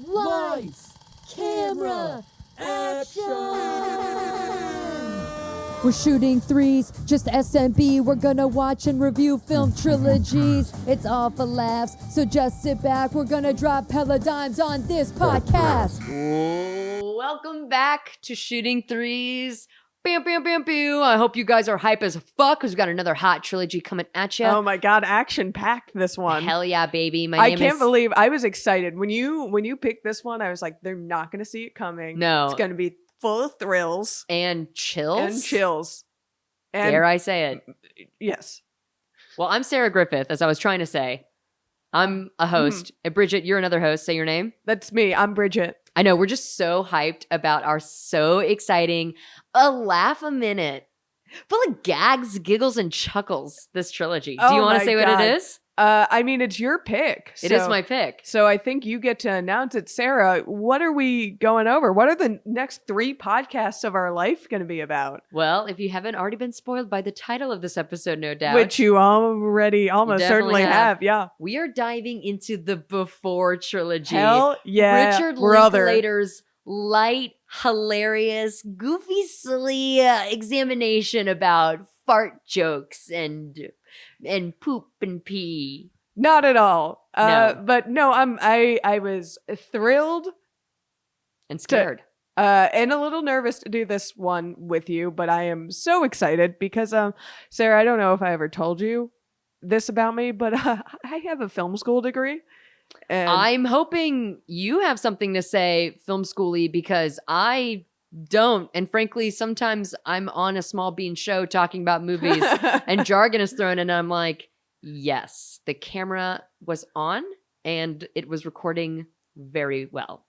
Lights, camera, action! We're shooting threes, just SMB. We're gonna watch and review film trilogies. It's all for laughs, so just sit back. We're gonna drop hella dimes on this podcast. Welcome back to Shooting Threes. Bam, bam, bam, bam. I hope you guys are hype as fuck because we got another hot trilogy coming at you. Oh my god, action-packed this one. Hell yeah, baby. I can't believe I was excited. When you picked this one, I was like, they're not going to see it coming. No. It's going to be full of thrills. And chills. And Dare I say it? Yes. Well, I'm Sarah Griffith, as I was trying to say. I'm a host. And Bridgett, you're another host. Say your name. That's me. I'm Bridgett. I know. We're just so hyped about our so exciting, a laugh a minute, full of gags, giggles, and chuckles, this trilogy. Do you want to say what it is? I mean, it's your pick. It is my pick. So I think you get to announce it. Sarah, what are we going over? What are the next 3 podcasts of our life going to be about? Well, if you haven't already been spoiled by the title of this episode, no doubt. Which you already almost certainly have. Yeah. We are diving into the Before trilogy. Hell yeah. Richard brother. Linklater's light, hilarious, goofy, silly examination about fart jokes and poop and pee. Not at all. No. But no, I was thrilled And scared. and a little nervous to do this one with you, but I am so excited because Sarah, I don't know if I ever told you this about me, but I have a film school degree. And I'm hoping you have something to say film schooly because I don't. And frankly, sometimes I'm on a small bean show talking about movies and jargon is thrown and I'm like, yes, the camera was on and it was recording very well.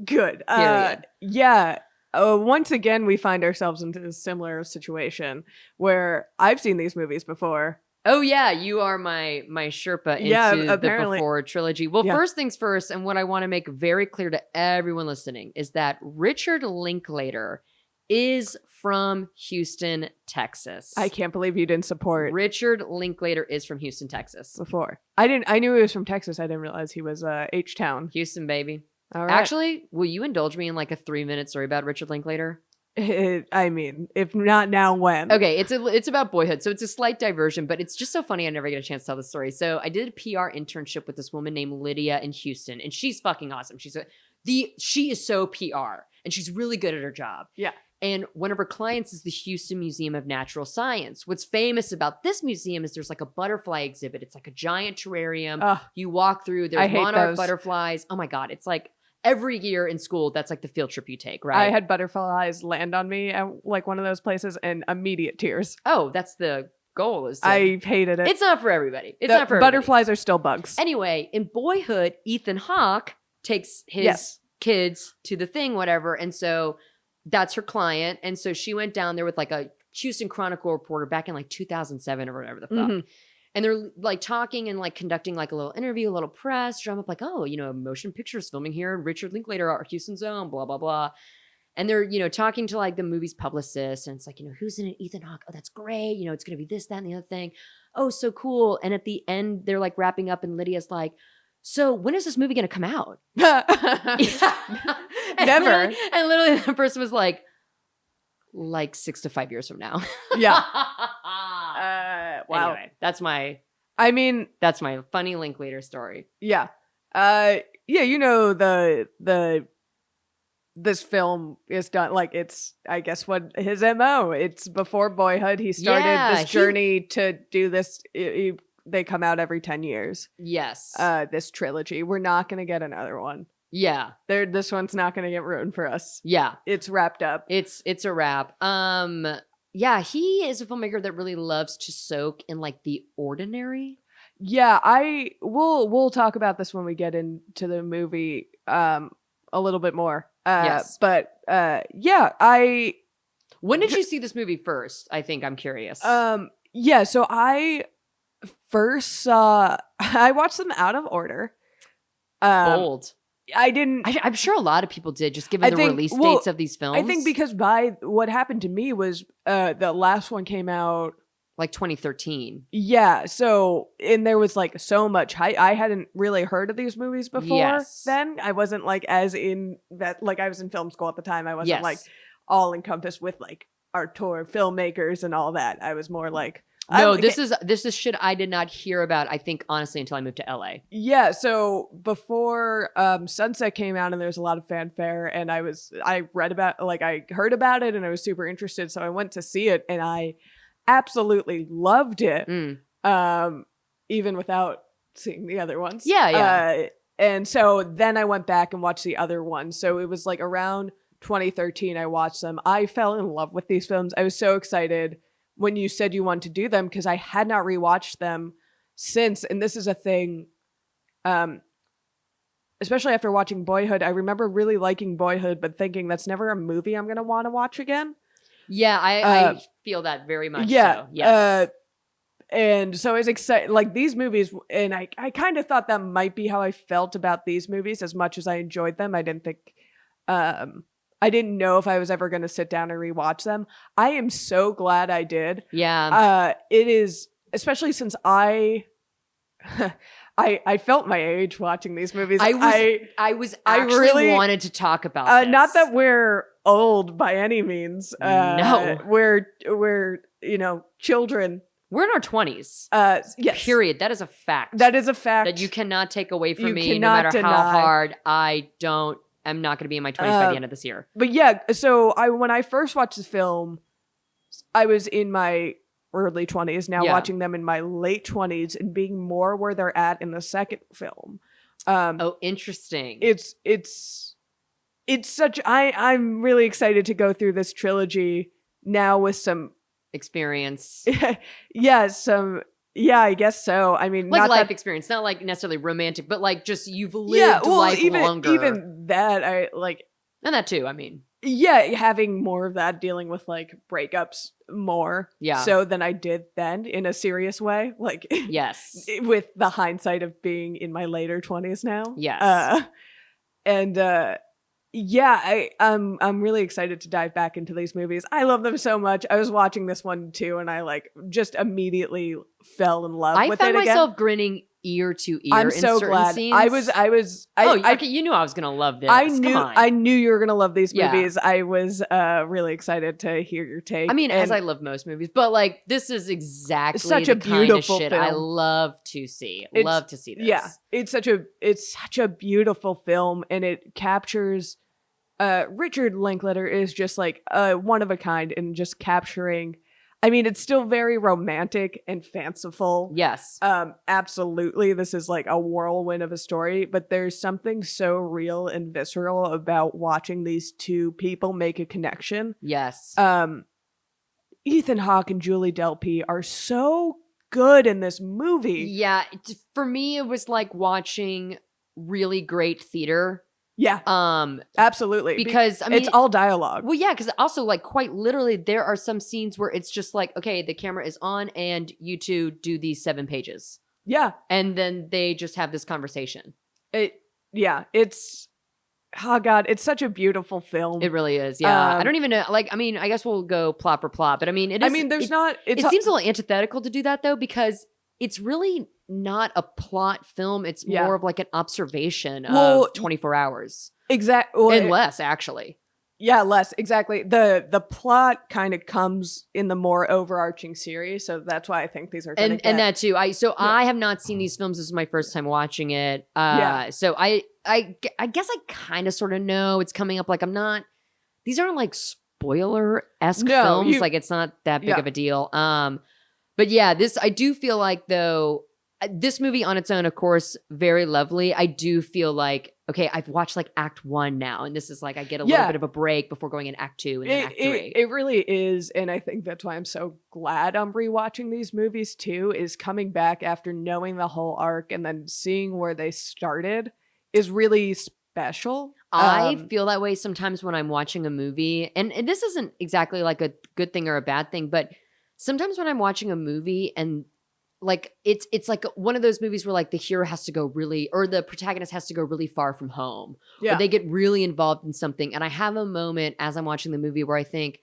Good. Period. Yeah. Once again, we find ourselves into a similar situation where I've seen these movies before. Oh yeah, you are my Sherpa into the apparently. Before trilogy. Well, Yeah. first things first, and what I want to make very clear to everyone listening is that Richard Linklater is from Houston, Texas. I can't believe you didn't support Richard Linklater is from Houston, Texas. before. I knew he was from Texas. I didn't realize he was H-Town. Houston, baby. All right. Actually, will you indulge me in like a 3-minute story about Richard Linklater? I mean, if not now, when? Okay, it's about Boyhood, so it's a slight diversion, but it's just so funny I never get a chance to tell the story. So I did a PR internship with this woman named Lydia in Houston, and she's fucking awesome. She is so PR, and she's really good at her job. Yeah. And one of her clients is the Houston Museum of Natural Science. What's famous about this museum is there's like a butterfly exhibit. It's like a giant terrarium. Ugh. You walk through, I there's hate monarch those. butterflies. Oh my God, it's like every year in school, that's like the field trip you take, right? I had butterflies land on me at like one of those places and immediate tears. Oh, that's the goal. I hated it. It's not for everybody. It's The not for everybody. butterflies are still bugs. Anyway, in Boyhood, Ethan Hawke takes his Yes. kids to the thing, whatever. And so that's her client. And so she went down there with like a Houston Chronicle reporter back in like 2007 or whatever the fuck. Mhm. And they're like talking and like conducting like a little interview, a little press drum up like, oh, motion pictures filming here. Richard Linklater, our Houston's own, blah, blah, blah. And they're, talking to like the movie's publicist. And it's like, who's in it? Ethan Hawke. Oh, that's great. It's going to be this, that, and the other thing. Oh, so cool. And at the end, they're like wrapping up and Lydia's like, so when is this movie going to come out? Never. And literally the person was like 6 to 5 years from now. Yeah. Wow. Anyway, that's my I mean, funny Linklater story. yeah. This film is done like it's, I guess, what his MO. It's before Boyhood. He started this journey to do this. They come out every 10 years. Yes. This trilogy. We're not going to get another one. Yeah. This one's not going to get ruined for us. Yeah. It's wrapped up. It's a wrap. Yeah, he is a filmmaker that really loves to soak in like the ordinary. Yeah, we'll talk about this when we get into the movie a little bit more. Yes. But When did you see this movie first? I think I'm curious. Yeah, so I first saw I watched them out of order. Bold. I didn't I'm sure a lot of people did, just given the release dates of these films. I think because what happened to me was the last one came out like 2013. Yeah. So, and there was like so much hype. I hadn't really heard of these movies before Yes. then. I wasn't like as in that, like I was in film school at the time. I wasn't Yes. like all encompassed with like auteur filmmakers and all that. I was more like, No, this is shit I did not hear about, I think, honestly, until I moved to LA. Yeah, so before Sunset came out and there was a lot of fanfare, and I read about, like I heard about it and I was super interested, so I went to see it and I absolutely loved it. Even without seeing the other ones. Yeah. And so then I went back and watched the other ones. So it was like around 2013 I watched them. I fell in love with these films. I was so excited when you said you wanted to do them because I had not rewatched them since. And this is a thing, especially after watching Boyhood. I remember really liking Boyhood, but thinking that's never a movie I'm going to want to watch again. Yeah, I feel that very much so. Yes. And so I was excited, like these movies, and I kind of thought that might be how I felt about these movies as much as I enjoyed them. I didn't think, I didn't know if I was ever going to sit down and rewatch them. I am so glad I did. Yeah. It is, especially since I felt my age watching these movies. I really wanted to talk about this. Not that we're old by any means. No. We're children. We're in our 20s. Yes. Period. That is a fact. That is a fact. That you cannot take away from You me, no cannot matter how deny. hard I'm not going to be in my 20s by the end of this year. But yeah, so when I first watched this film, I was in my early 20s, now watching them in my late 20s and being more where they're at in the second film. Oh, interesting. It's such, I'm really excited to go through this trilogy now with some experience. Yeah, I guess so. I mean, like not life that, experience, not like necessarily romantic, but like just you've lived life longer. Even that, I like. And that too, I mean. Yeah, having more of that, dealing with like breakups more so than I did then in a serious way. Like, yes. With the hindsight of being in my later 20s now. Yes. I'm really excited to dive back into these movies. I love them so much. I was watching this one too, and I like just immediately fell in love with it again. I found myself grinning ear to ear. I'm in so certain glad. Scenes. Okay, you knew I was gonna love this. I knew you were gonna love these Yeah. movies. I was really excited to hear your take. I mean, as I love most movies, but like this is exactly such the a kind of beautiful shit film. I love to see. Love to see this. Yeah, it's such a beautiful film, and it captures. Richard Linklater is just like one of a kind in just capturing. I mean, it's still very romantic and fanciful. Yes. Absolutely. This is like a whirlwind of a story, but there's something so real and visceral about watching these two people make a connection. Yes. Ethan Hawke and Julie Delpy are so good in this movie. Yeah. For me, it was like watching really great theater. Yeah. Absolutely. Because I mean, it's all dialogue. Well, yeah, because also like quite literally there are some scenes where it's just like, okay, the camera is on and you two do these 7 pages. Yeah. And then they just have this conversation. It's oh god, it's such a beautiful film. It really is. Yeah. I don't even know, like, I mean, I guess we'll go plot for plot, but I mean, it seems a little antithetical to do that though, because it's really not a plot film. It's more of like an observation of 24 hours. Exactly. And less, actually. Yeah, less. Exactly. The plot kind of comes in the more overarching series. So that's why I think these are going to get... And that too. I have not seen these films. This is my first time watching it. So I guess I kind of sort of know it's coming up. Like these aren't like spoiler-esque films. Like it's not that big of a deal. But yeah, I do feel like though, this movie on its own, of course, very lovely. I do feel like, okay, I've watched like Act 1 now, and this is like I get a little bit of a break before going in Act 2 and then Act 3. It really is, and I think that's why I'm so glad I'm rewatching these movies too, is coming back after knowing the whole arc and then seeing where they started is really special. I feel that way sometimes when I'm watching a movie, and this isn't exactly like a good thing or a bad thing, but sometimes when I'm watching a movie and like it's like one of those movies where like the hero has to go really, or the protagonist has to go really far from home, or they get really involved in something, and I have a moment as I'm watching the movie where I think,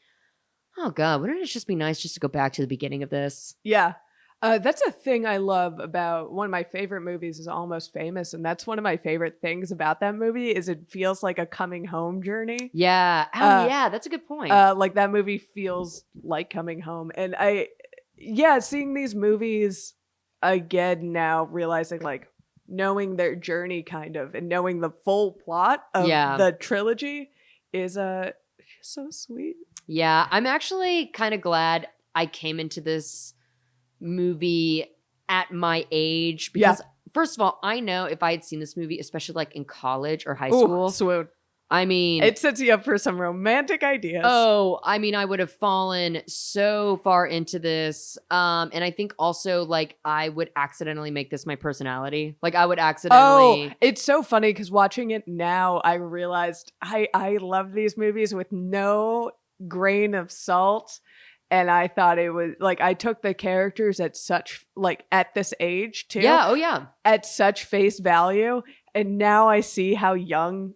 oh God, wouldn't it just be nice just to go back to the beginning of this? Yeah. That's a thing I love about one of my favorite movies is Almost Famous. And that's one of my favorite things about that movie is it feels like a coming home journey. Yeah. Oh, yeah. That's a good point. Like that movie feels like coming home. And seeing these movies again now, realizing like knowing their journey kind of and knowing the full plot of the trilogy is so sweet. Yeah. I'm actually kind of glad I came into this movie at my age because first of all, I know if I had seen this movie, especially like in college or high school, swoon. I mean, it sets you up for some romantic ideas. Oh, I mean, I would have fallen so far into this. And I think also like I would accidentally make this my personality. Like I would accidentally. Oh, it's so funny because watching it now, I realized I love these movies with no grain of salt. And I thought it was like I took the characters at such like at this age too. Yeah. Oh yeah. At such face value. And now I see how young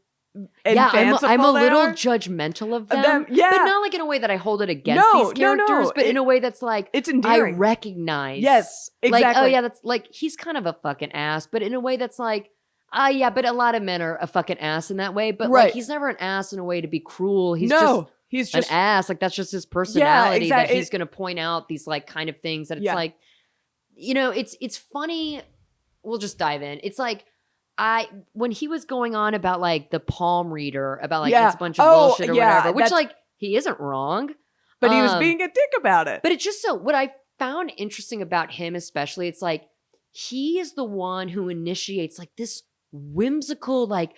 and I'm a little are. Judgmental of them. Yeah. But not like in a way that I hold it against these characters, but in a way that's like it's endearing. I recognize. Yes, exactly. Like, oh yeah, that's like he's kind of a fucking ass, but in a way that's like, yeah, but a lot of men are a fucking ass in that way. But like he's never an ass in a way to be cruel. He's just an ass. Like that's just his personality that he's gonna point out these like kind of things that it's like, you know, it's funny. We'll just dive in. It's like when he was going on about like the palm reader, about like it's a bunch of bullshit or whatever, which like he isn't wrong. But he was being a dick about it. But it's just so what I found interesting about him, especially, it's like he is the one who initiates like this whimsical, like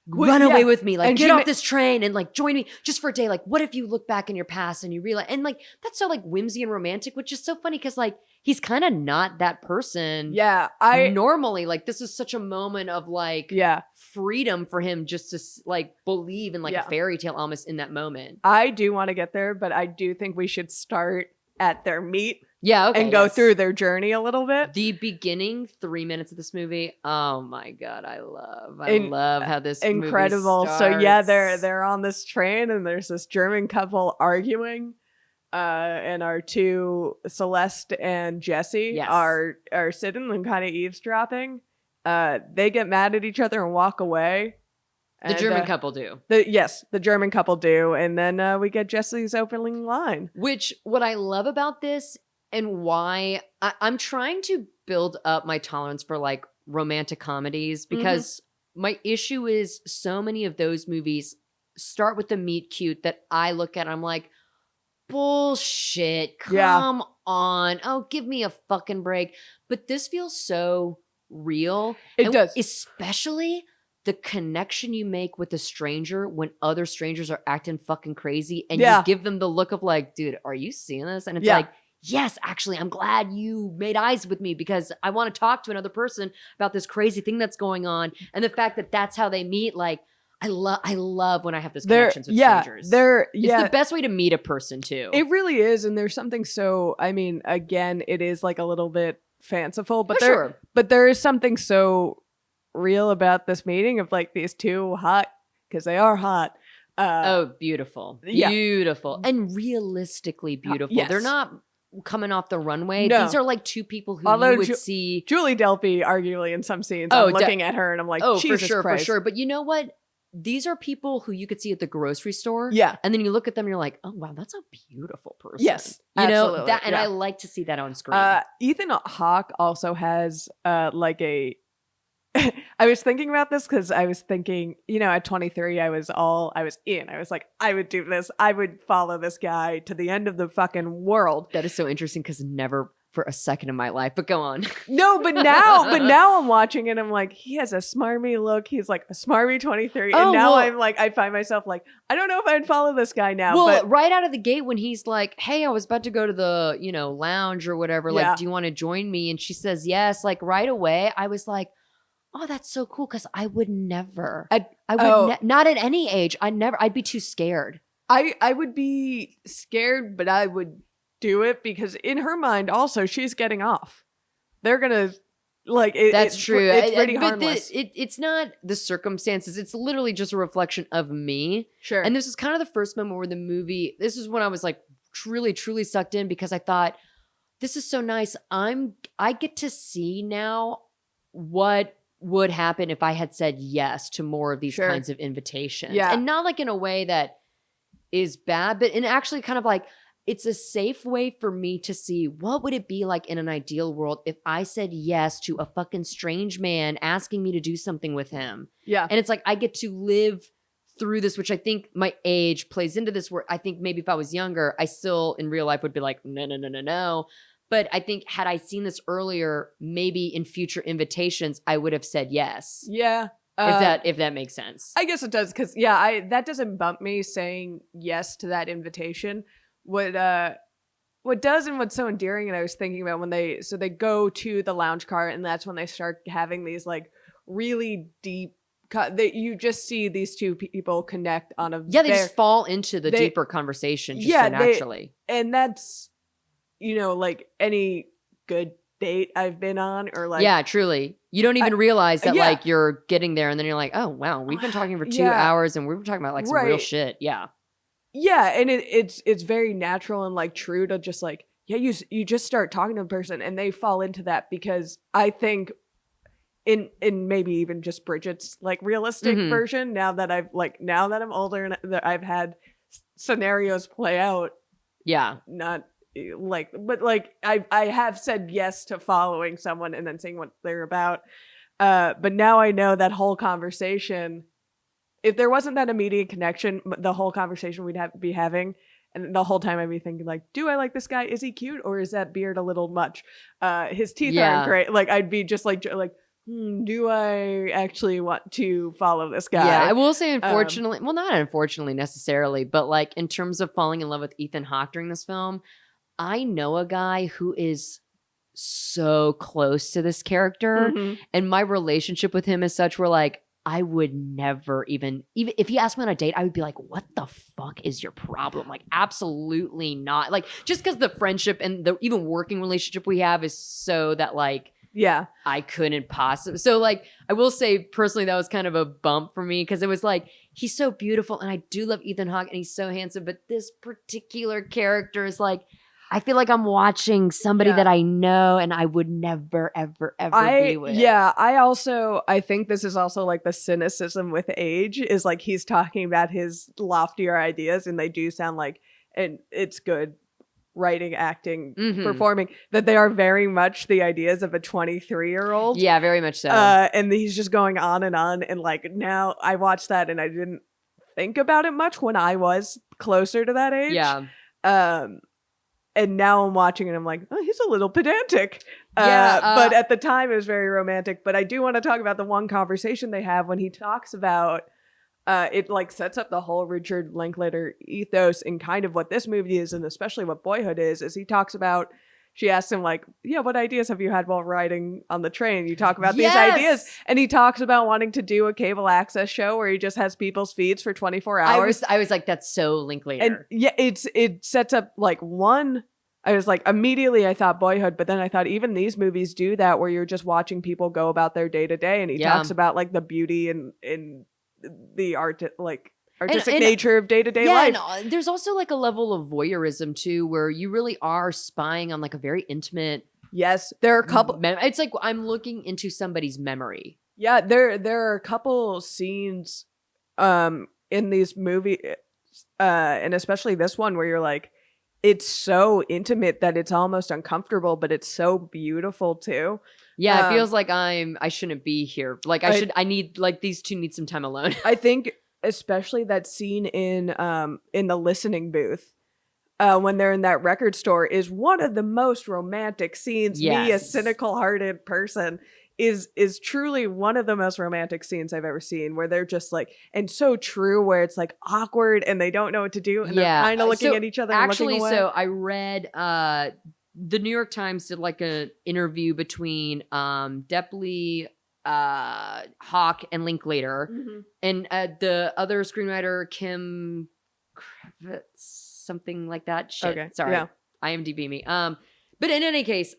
run away with me, like and get off this train and like join me just for a day. Like, what if you look back in your past and you realize, and like that's so like whimsy and romantic, which is so funny because like he's kind of not that person. Yeah, normally like this is such a moment of like freedom for him just to like believe in like a fairy tale almost in that moment. I do want to get there, but I do think we should start at their meet. Yeah, okay. And go through their journey a little bit. The beginning 3 minutes of this movie, oh my God, I love how this incredible. Movie starts. So yeah, they're on this train and there's this German couple arguing. And our two, Celeste and Jesse, are sitting and kind of eavesdropping. They get mad at each other and walk away. The German couple do. The German couple do. And then we get Jesse's opening line. Which, what I love about this and why I'm trying to build up my tolerance for like romantic comedies because my issue is so many of those movies start with the meet cute that I look at, I'm like, bullshit. Come on. Oh, give me a fucking break. But this feels so real. It does. Especially the connection you make with a stranger when other strangers are acting fucking crazy and you give them the look of like, dude, are you seeing this? And it's like, yes, actually, I'm glad you made eyes with me because I want to talk to another person about this crazy thing that's going on. And the fact that that's how they meet, like, I love when I have those connections with strangers. It's the best way to meet a person too. It really is. And there's something so, I mean, again, it is like a little bit fanciful, but there is something so real about this meeting of like these two hot, because they are hot. Beautiful. Beautiful. And realistically beautiful. Yes. They're not coming off the runway. No. These are like two people who you would see. Julie Delpy, arguably in some scenes, I'm looking at her and I'm like, Jesus Christ. For sure. But you know what? These are people who you could see at the grocery store. Yeah. And then you look at them and you're like, oh, wow, that's a beautiful person. Yes. You absolutely. know, that, and I like to see that on screen. Ethan Hawke also has like a, I was thinking about this because I was thinking, you know, at 23, I was in. I was like, I would do this. I would follow this guy to the end of the fucking world. That is so interesting because never for a second in my life, but go on. No, but now I'm watching it. I'm like, he has a smarmy look. He's like a smarmy 23. And now I'm like, I find myself like, I don't know if I'd follow this guy now. Well, right out of the gate when he's like, hey, I was about to go to the, you know, lounge or whatever. Like, do you want to join me? And she says, yes. Like right away, I was like, oh, that's so cool. Cause I would never, not at any age. I'd be too scared. I would be scared, but I would do it because in her mind also she's getting off. They're gonna like it, that's true. It's pretty harmless. It's not the circumstances. It's literally just a reflection of me. Sure. And this is kind of the first moment where the movie, this is when I was like truly, truly sucked in because I thought, this is so nice. I get to see now what would happen if I had said yes to more of these kinds of invitations. Yeah. And not like in a way that is bad, but in actually kind of like, it's a safe way for me to see what would it be like in an ideal world if I said yes to a fucking strange man asking me to do something with him. Yeah. And it's like, I get to live through this, which I think my age plays into this, where I think maybe if I was younger, I still in real life would be like, no. But I think had I seen this earlier, maybe in future invitations, I would have said yes. Yeah. If that makes sense. I guess it does, because that doesn't bump me saying yes to that invitation. What does, and what's so endearing, and I was thinking about when they go to the lounge car, and that's when they start having these like really deep that you just see these two people connect on a they just fall into the deeper conversation just so naturally. And that's, like any good date I've been on, or like, yeah, truly, you don't even realize that like you're getting there, and then you're like, oh wow, we've been talking for 2 hours and we were talking about like some real shit. Yeah, and it's very natural and like true to just like, you just start talking to a person and they fall into that, because I think in maybe even just Bridget's like realistic version, now that I'm older and that I've had scenarios play out, not like, but like I have said yes to following someone and then seeing what they're about, but now I know that whole conversation, if there wasn't that immediate connection, the whole conversation we'd be having, and the whole time I'd be thinking like, do I like this guy? Is he cute, or is that beard a little much? His teeth aren't great. Like I'd be just like do I actually want to follow this guy? Yeah, I will say, unfortunately, well, not unfortunately necessarily, but like in terms of falling in love with Ethan Hawke during this film, I know a guy who is so close to this character, and my relationship with him is such where like, I would never even if he asked me on a date, I would be like, what the fuck is your problem? Like, absolutely not. Like, just because the friendship and the even working relationship we have is so that like, I couldn't possibly. So like, I will say personally, that was kind of a bump for me, because it was like, he's so beautiful and I do love Ethan Hawke and he's so handsome, but this particular character is like, I feel like I'm watching somebody that I know and I would never, ever, ever be with. Yeah, I think this is also like the cynicism with age, is like he's talking about his loftier ideas and they do sound like, and it's good writing, acting, performing, that they are very much the ideas of a 23-year-old. Yeah, very much so. And he's just going on, and like now I watched that and I didn't think about it much when I was closer to that age. Yeah. And now I'm watching and I'm like, oh, he's a little pedantic. But at the time it was very romantic. But I do want to talk about the one conversation they have when he talks about, it like sets up the whole Richard Linklater ethos and kind of what this movie is, and especially what Boyhood is he talks about, she asks him like, what ideas have you had while riding on the train? You talk about these ideas. And he talks about wanting to do a cable access show where he just has people's feeds for 24 hours. I was like, that's so Linklater. And it sets up like one, I was like, immediately I thought Boyhood, but then I thought even these movies do that, where you're just watching people go about their day to day. And he talks about like the beauty and the artistic nature of day-to-day life. And there's also like a level of voyeurism too, where you really are spying on like a very intimate. Yes, there are a couple. It's like I'm looking into somebody's memory. Yeah, there are a couple scenes in these movies, and especially this one, where you're like, it's so intimate that it's almost uncomfortable, but it's so beautiful too. Yeah, it feels like I shouldn't be here. Like I need, like, these two need some time alone. I think especially that scene in the listening booth, when they're in that record store, is one of the most romantic scenes. Yes. Me, a cynical hearted person, is truly one of the most romantic scenes I've ever seen, where they're just like, and so true, where it's like awkward and they don't know what to do, and they're kind of looking at each other and looking away. So I read the New York Times did like an interview between Depley, Hawke, and Linklater, and the other screenwriter, Kim Kravitz, something like that. Shit, okay. Sorry, Yeah. IMDb me. But in any case,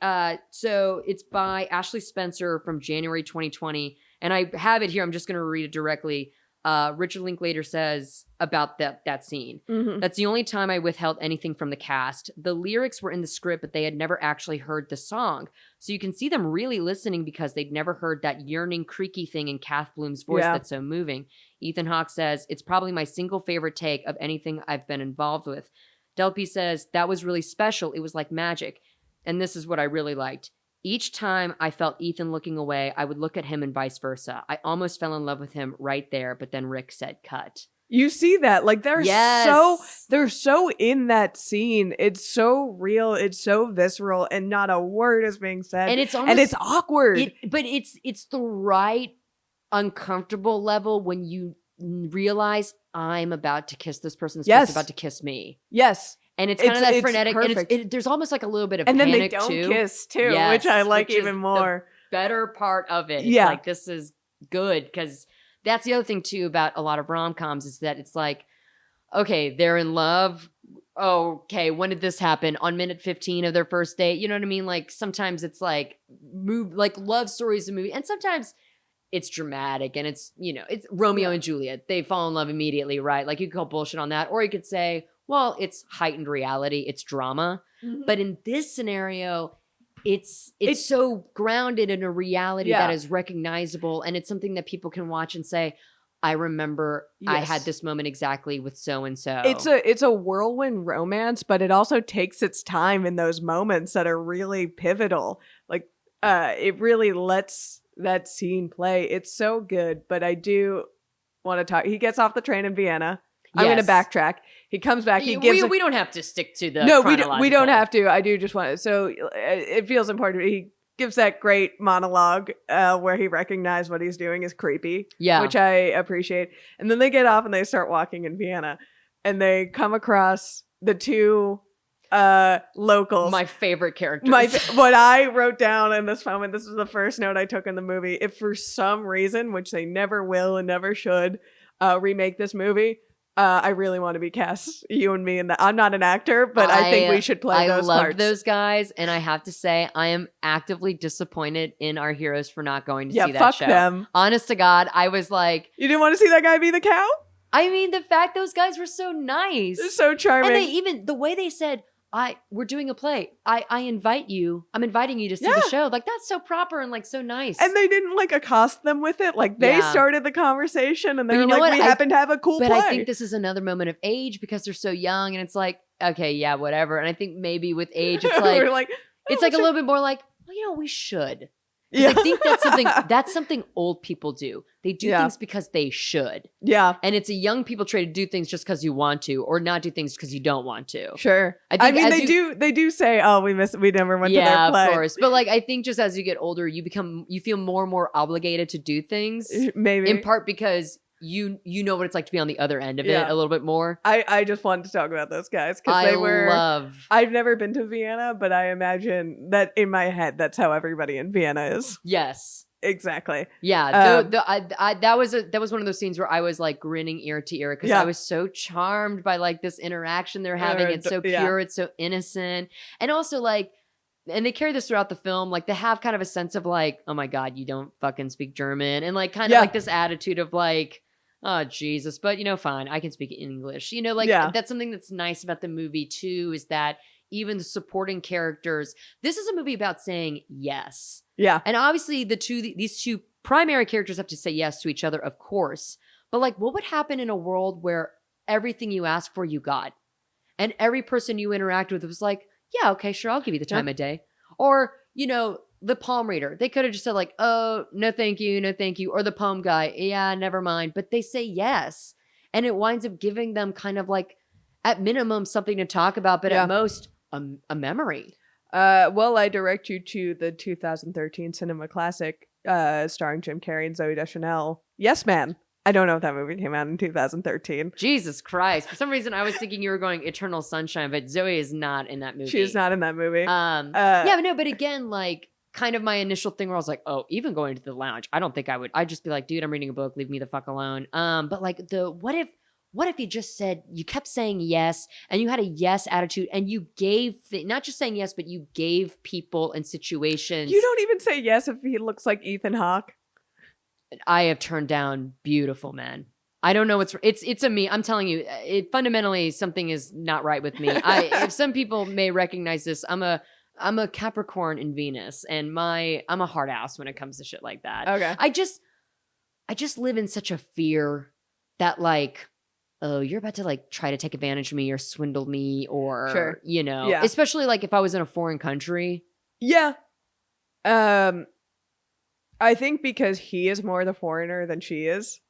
so it's by Ashley Spencer from January 2020, and I have it here. I'm just going to read it directly. Richard Linklater says about that scene. Mhm. That's the only time I withheld anything from the cast. The lyrics were in the script, but they had never actually heard the song. So you can see them really listening because they'd never heard that yearning, creaky thing in Kath Bloom's voice Yeah. that's so moving. Ethan Hawke says, it's probably my single favorite take of anything I've been involved with. Delpy says, that was really special. It was like magic. And this is what I really liked. Each time I felt Ethan looking away, I would look at him and vice versa. I almost fell in love with him right there, but then Rick said cut. You see that? Like they're so in that scene. It's so real. It's so visceral, and not a word is being said. And it's almost, and it's awkward. But it's the right uncomfortable level when you realize I'm about to kiss this person. This person's about to kiss me. Yes. And it's kind of that it's frenetic. perfect. And there's almost like a little bit of and then panic they don't too. kiss too, Yes, which I like which is even more. The better part of it. It's Yeah. like, this is good, because that's the other thing too about a lot of rom-coms is that it's like, okay, they're in love. Okay, when did this happen? On minute 15 of their first date. You know what I mean? Like sometimes it's like love stories in movie, and sometimes it's dramatic and it's, you know, it's Romeo and Juliet. They fall in love immediately, right? Like you could call bullshit on that, or you could say, well, it's heightened reality, it's drama. Mhm. But in this scenario, it's so grounded in a reality that is recognizable, and it's something that people can watch and say, I remember I had this moment exactly with so and so. It's a whirlwind romance, but it also takes its time in those moments that are really pivotal. Like it really lets that scene play. It's so good, but I do want to talk. He gets off the train in Vienna. I'm going to backtrack. He comes back. He gives. We don't have to stick to the. No, we don't have to. I do just want to. So it feels important. He gives that great monologue where he recognized what he's doing is creepy. Yeah, which I appreciate. And then they get off and they start walking in Vienna, and they come across the two locals. My favorite characters. What I wrote down in this moment, this is the first note I took in the movie. If for some reason, which they never will and never should, remake this movie, I really want to be cast, you and me, in that. I'm not an actor, but I think we should play those I love parts. those guys, and I have to say, I am actively disappointed in our heroes for not going to see that fuck show. them. Honest to God, I was like, you didn't want to see that guy be the cow? I mean, the fact those guys were so nice. They're so charming. And the way they said, we're doing a play. I'm inviting you to see the show. Like, that's so proper and like so nice. And they didn't like accost them with it. Like they started the conversation and they were like, we happen to have a cool play. But I think this is another moment of age because they're so young, and it's like, okay, yeah, whatever. And I think maybe with age, it's like, we're like, it's like a little bit more like, well, you know, we should. I think that's something old people do. They do things because they should. Yeah. And it's a young people trait to do things just because you want to, or not do things because you don't want to. Sure. I mean, they do say, oh, we never went to their play. Yeah, of course. But like, I think just as you get older, you feel more and more obligated to do things. Maybe. In part because you know what it's like to be on the other end of it a little bit more. I just wanted to talk about those guys because I've never been to Vienna, but I imagine that in my head, that's how everybody in Vienna is. Yes. Exactly. Yeah. That was one of those scenes where I was like grinning ear to ear because I was so charmed by like this interaction they're having. It's so pure. It's so innocent. And also like, and they carry this throughout the film. Like they have kind of a sense of like, oh my God, you don't fucking speak German. And like kind of like this attitude of like, oh, Jesus. But, you know, fine. I can speak English. You know, like that's something that's nice about the movie, too, is that even the supporting characters, this is a movie about saying yes. Yeah. And obviously these two primary characters have to say yes to each other, of course. But like, what would happen in a world where everything you asked for, you got? And every person you interact with was like, yeah, okay, sure, I'll give you the time of day. Or, you know, the palm reader, they could have just said like, oh, no thank you. Or the poem guy, yeah, never mind. But they say yes. And it winds up giving them kind of like, at minimum, something to talk about, but at most, a memory. Well, I direct you to the 2013 cinema classic starring Jim Carrey and Zooey Deschanel, Yes Man. I don't know if that movie came out in 2013. Jesus Christ. For some reason, I was thinking you were going Eternal Sunshine, but Zoe is not in that movie. She is not in that movie. But again, like, kind of my initial thing where I was like, oh, even going to the lounge, I don't think I would. I'd just be like, dude, I'm reading a book. Leave me the fuck alone. But like what if you just said, you kept saying yes and you had a yes attitude and you gave, not just saying yes, but you gave people and situations. You don't even say yes if he looks like Ethan Hawke. I have turned down beautiful men. I don't know it's a me. I'm telling you, it fundamentally something is not right with me. If some people may recognize this, I'm a Capricorn in Venus, and I'm a hard ass when it comes to shit like that. Okay. I just live in such a fear that like, oh, you're about to like try to take advantage of me or swindle me or Sure. Yeah. especially like if I was in a foreign country. Yeah. I think because he is more the foreigner than she is.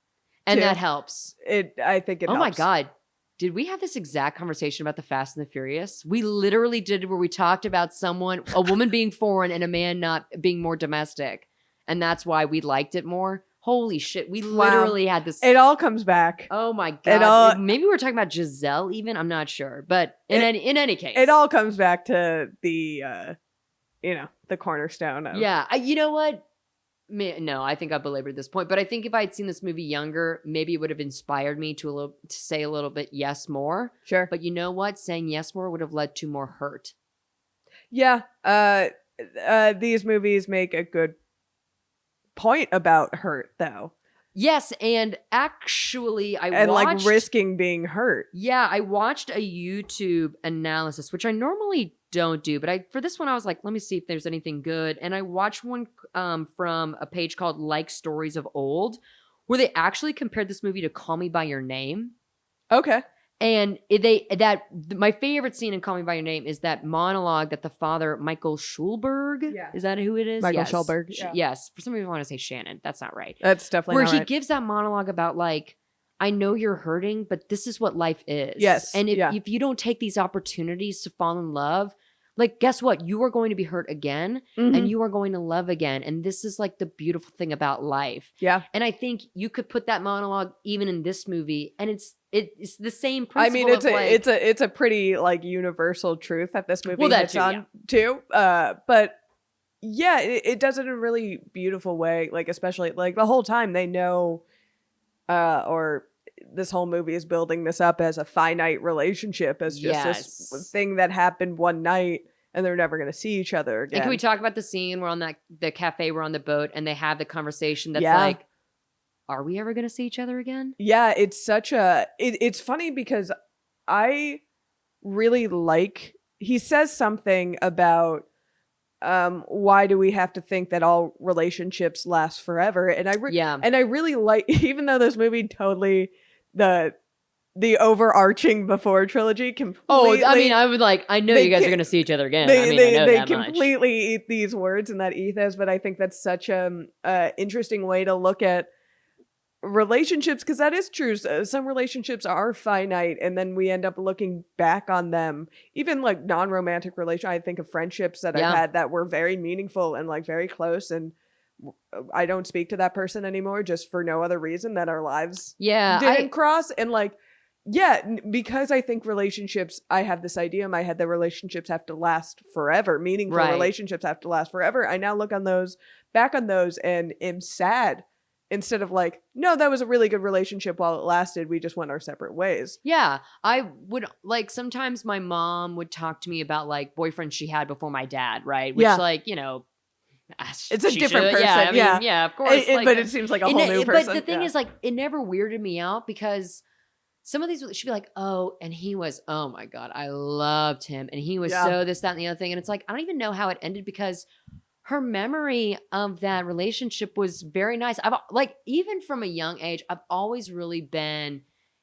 And too. that helps. I think it Oh helps. my God. Did we have this exact conversation about the Fast and the Furious? We literally did, where we talked about a woman being foreign and a man not being more domestic. And that's why we liked it more. Holy shit. We literally had this. It all comes back. Oh my God. Maybe we were talking about Giselle even. I'm not sure. But in any case. It all comes back to the, the cornerstone of. Yeah. You know what? No, I think I belabored this point. But I think if I had seen this movie younger, maybe it would have inspired me to say a little bit yes more. Sure. But you know what? Saying yes more would have led to more hurt. Yeah. These movies make a good point about hurt, though. Yes, and actually, like risking being hurt. Yeah, I watched a YouTube analysis, which I normally don't do, but for this one, I was like, let me see if there's anything good. And I watched one from a page called Like Stories of Old, where they actually compared this movie to Call Me by Your Name. Okay. And my favorite scene in Call Me by Your Name is that monologue that the father, Michael Schulberg, is that who it is? Michael yes. Schulberg. Yeah. Yes. For some reason, I want to say Shannon. That's not right. That's definitely where not he right. gives that monologue about like, I know you're hurting, but this is what life is. Yes. And if you don't take these opportunities to fall in love, like, guess what? You are going to be hurt again, and you are going to love again. And this is like the beautiful thing about life. Yeah. And I think you could put that monologue even in this movie, and it's the same principle. I mean, it's a pretty like universal truth that this movie hits on too. But yeah, it does it in a really beautiful way. Like, especially like the whole time they know, or this whole movie is building this up as a finite relationship, as just this thing that happened one night and they're never going to see each other again. And can we talk about the scene where on the cafe, we're on the boat and they have the conversation that's like, are we ever going to see each other again? Yeah, it's such it's funny because I really like, he says something about why do we have to think that all relationships last forever? And I really like, even though this movie totally the overarching before trilogy completely. Oh, I mean, I would like, I know you guys are going to see each other again. I know they that completely eat these words and that ethos, but I think that's such a interesting way to look at relationships, because that is true. Some relationships are finite, and then we end up looking back on them. Even like non-romantic relationships, I think of friendships that I've had that were very meaningful and like very close, and I don't speak to that person anymore just for no other reason that our lives didn't cross. And like, because I think relationships, I have this idea in my head that relationships have to last forever. Meaningful relationships have to last forever. I now look back on those and am sad, instead of like, no, that was a really good relationship while it lasted. We just went our separate ways. Yeah. I would like, sometimes my mom would talk to me about like boyfriends she had before my dad, right? Which like, you know, it's a different person. Yeah, I mean, of course. But it seems like a whole new person. But the thing is, like, it never weirded me out, because some of these, she'd be like, oh, and he was, oh my God, I loved him. And he was so this, that, and the other thing. And it's like, I don't even know how it ended, because her memory of that relationship was very nice. I've like, even from a young age, I've always really been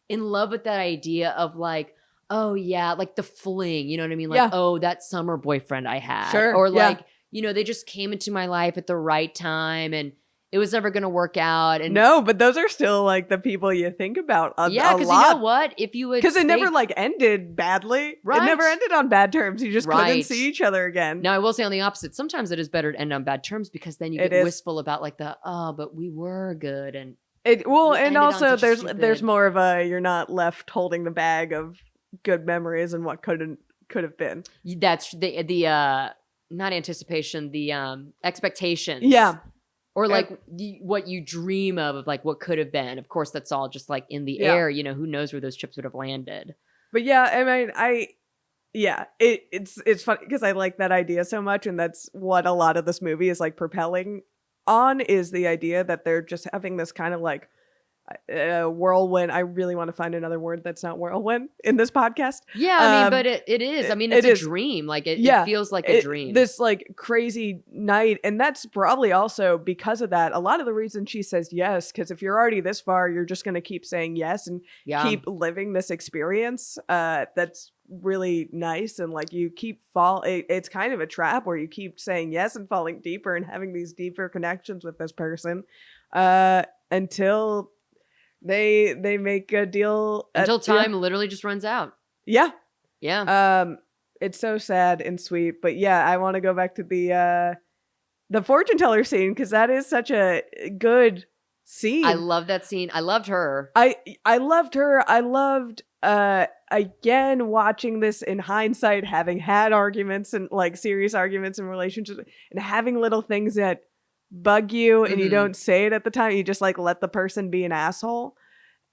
in love with that idea of like, oh yeah, like the fling, you know what I mean? Like, oh, that summer boyfriend I had. Sure. Or like, you know, they just came into my life at the right time and it was never going to work out. And no, but those are still like the people you think about a lot. Yeah, because you know what? If you would, because it never like ended badly. Right. It never ended on bad terms. You just couldn't see each other again. Now, I will say on the opposite, sometimes it is better to end on bad terms, because then you get wistful about like but we were good. And and also there's more of a, you're not left holding the bag of good memories and what could have been. That's the not anticipation, the expectations. Yeah. Or like what you dream of like what could have been. Of course, that's all just like in the air. You know, who knows where those chips would have landed. But yeah, I mean, it's funny because I like that idea so much, and that's what a lot of this movie is like propelling on, is the idea that they're just having this kind of like whirlwind. I really want to find another word that's not whirlwind in this podcast. Yeah, I mean, but it is. I mean, it's a dream. Like it feels like a dream. This like crazy night. And that's probably also because of that. A lot of the reason she says yes, because if you're already this far, you're just going to keep saying yes and keep living this experience. That's really nice. And like you keep it's kind of a trap where you keep saying yes and falling deeper and having these deeper connections with this person until they make a deal until time literally just runs out. Yeah. Yeah. It's so sad and sweet, but yeah, I want to go back to the fortune teller scene because that is such a good scene. I love that scene. I loved her. I loved her. I loved again watching this in hindsight, having had arguments and like serious arguments in relationships and having little things that bug you and you don't say it at the time. You just like let the person be an asshole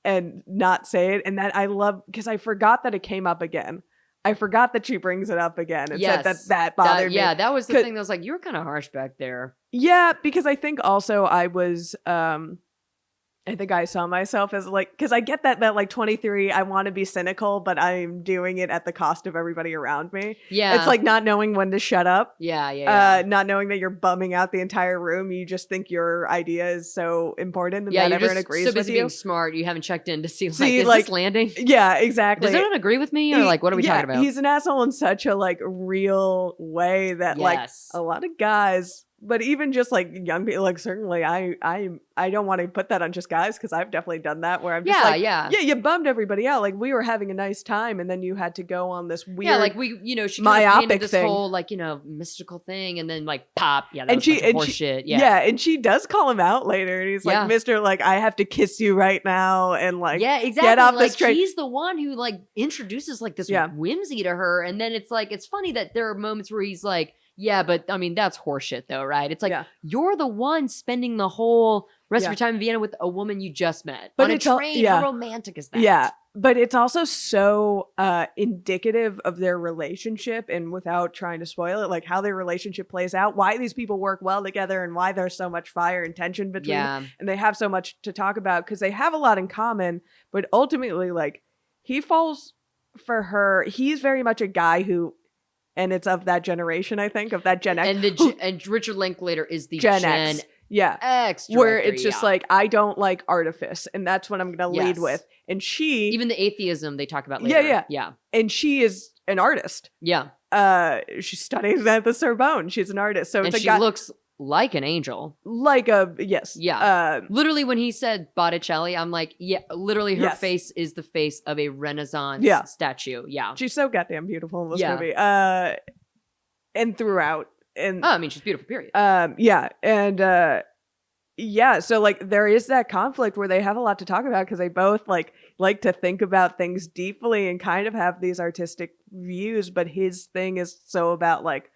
and not say it. And that I love because I forgot that it came up again. I forgot that she brings it up again and said that bothered me. Yeah, that was the thing that was like, you were kind of harsh back there. Yeah, because I think also I was I think I saw myself as like, because I get that like 23, I want to be cynical, but I'm doing it at the cost of everybody around me. Yeah. It's like not knowing when to shut up. Yeah. Not knowing that you're bumming out the entire room. You just think your idea is so important and that everyone just agrees so with busy you. Being smart, you haven't checked in to see like, is this landing? Yeah, exactly. Does anyone agree with me? Or like, what are we talking about? He's an asshole in such a like real way that like a lot of guys, but even just like young people, like certainly I don't want to put that on just guys because I've definitely done that where I'm just like, yeah, you bummed everybody out. Like we were having a nice time and then you had to go on this weird, like we, she kind myopic of painted this thing. whole like, mystical thing and then like pop. Yeah, that was horse shit. Yeah. Yeah. And she does call him out later and he's like, Mr. like, I have to kiss you right now. And like, get off this train. He's the one who like introduces like this whimsy to her. And then it's like, it's funny that there are moments where he's like, yeah, but I mean, that's horseshit though, right? It's like, you're the one spending the whole rest of your time in Vienna with a woman you just met. But on a train, how romantic is that? Yeah, but it's also so indicative of their relationship and without trying to spoil it, like how their relationship plays out, why these people work well together and why there's so much fire and tension between them. And they have so much to talk about because they have a lot in common, but ultimately like he falls for her. He's very much a guy who, and it's of that generation, I think, of that Gen X. And Richard Linklater is the Gen X. Yeah. X director, where it's just like, I don't like artifice, and that's what I'm going to lead with. And she... Even the atheism they talk about later. Yeah. And she is an artist. Yeah. She studies at the Sorbonne. She's an artist. So she looks like an angel. Like a... Yes. Yeah. Literally, when he said Botticelli, I'm like, yeah, literally her face is the face of a Renaissance statue. Yeah. She's so goddamn beautiful in this movie. And throughout. And I mean, she's beautiful, period. So like there is that conflict where they have a lot to talk about because they both like to think about things deeply and kind of have these artistic views, but his thing is so about like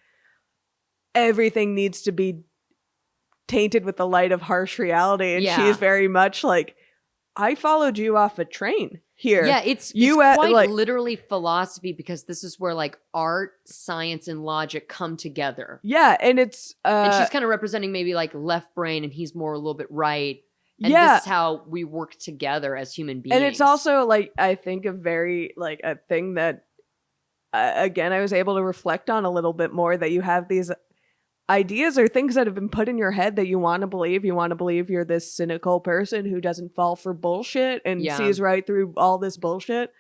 everything needs to be tainted with the light of harsh reality, and she is very much like, I followed you off a train here. Yeah, it's quite like, literally philosophy because this is where like art, science, and logic come together. Yeah, and it's and she's kind of representing maybe like left brain, and he's more a little bit right. And this is how we work together as human beings. And it's also like I think a very like a thing that again I was able to reflect on a little bit more, that you have these ideas or things that have been put in your head that you want to believe. You want to believe you're this cynical person who doesn't fall for bullshit and sees right through all this bullshit.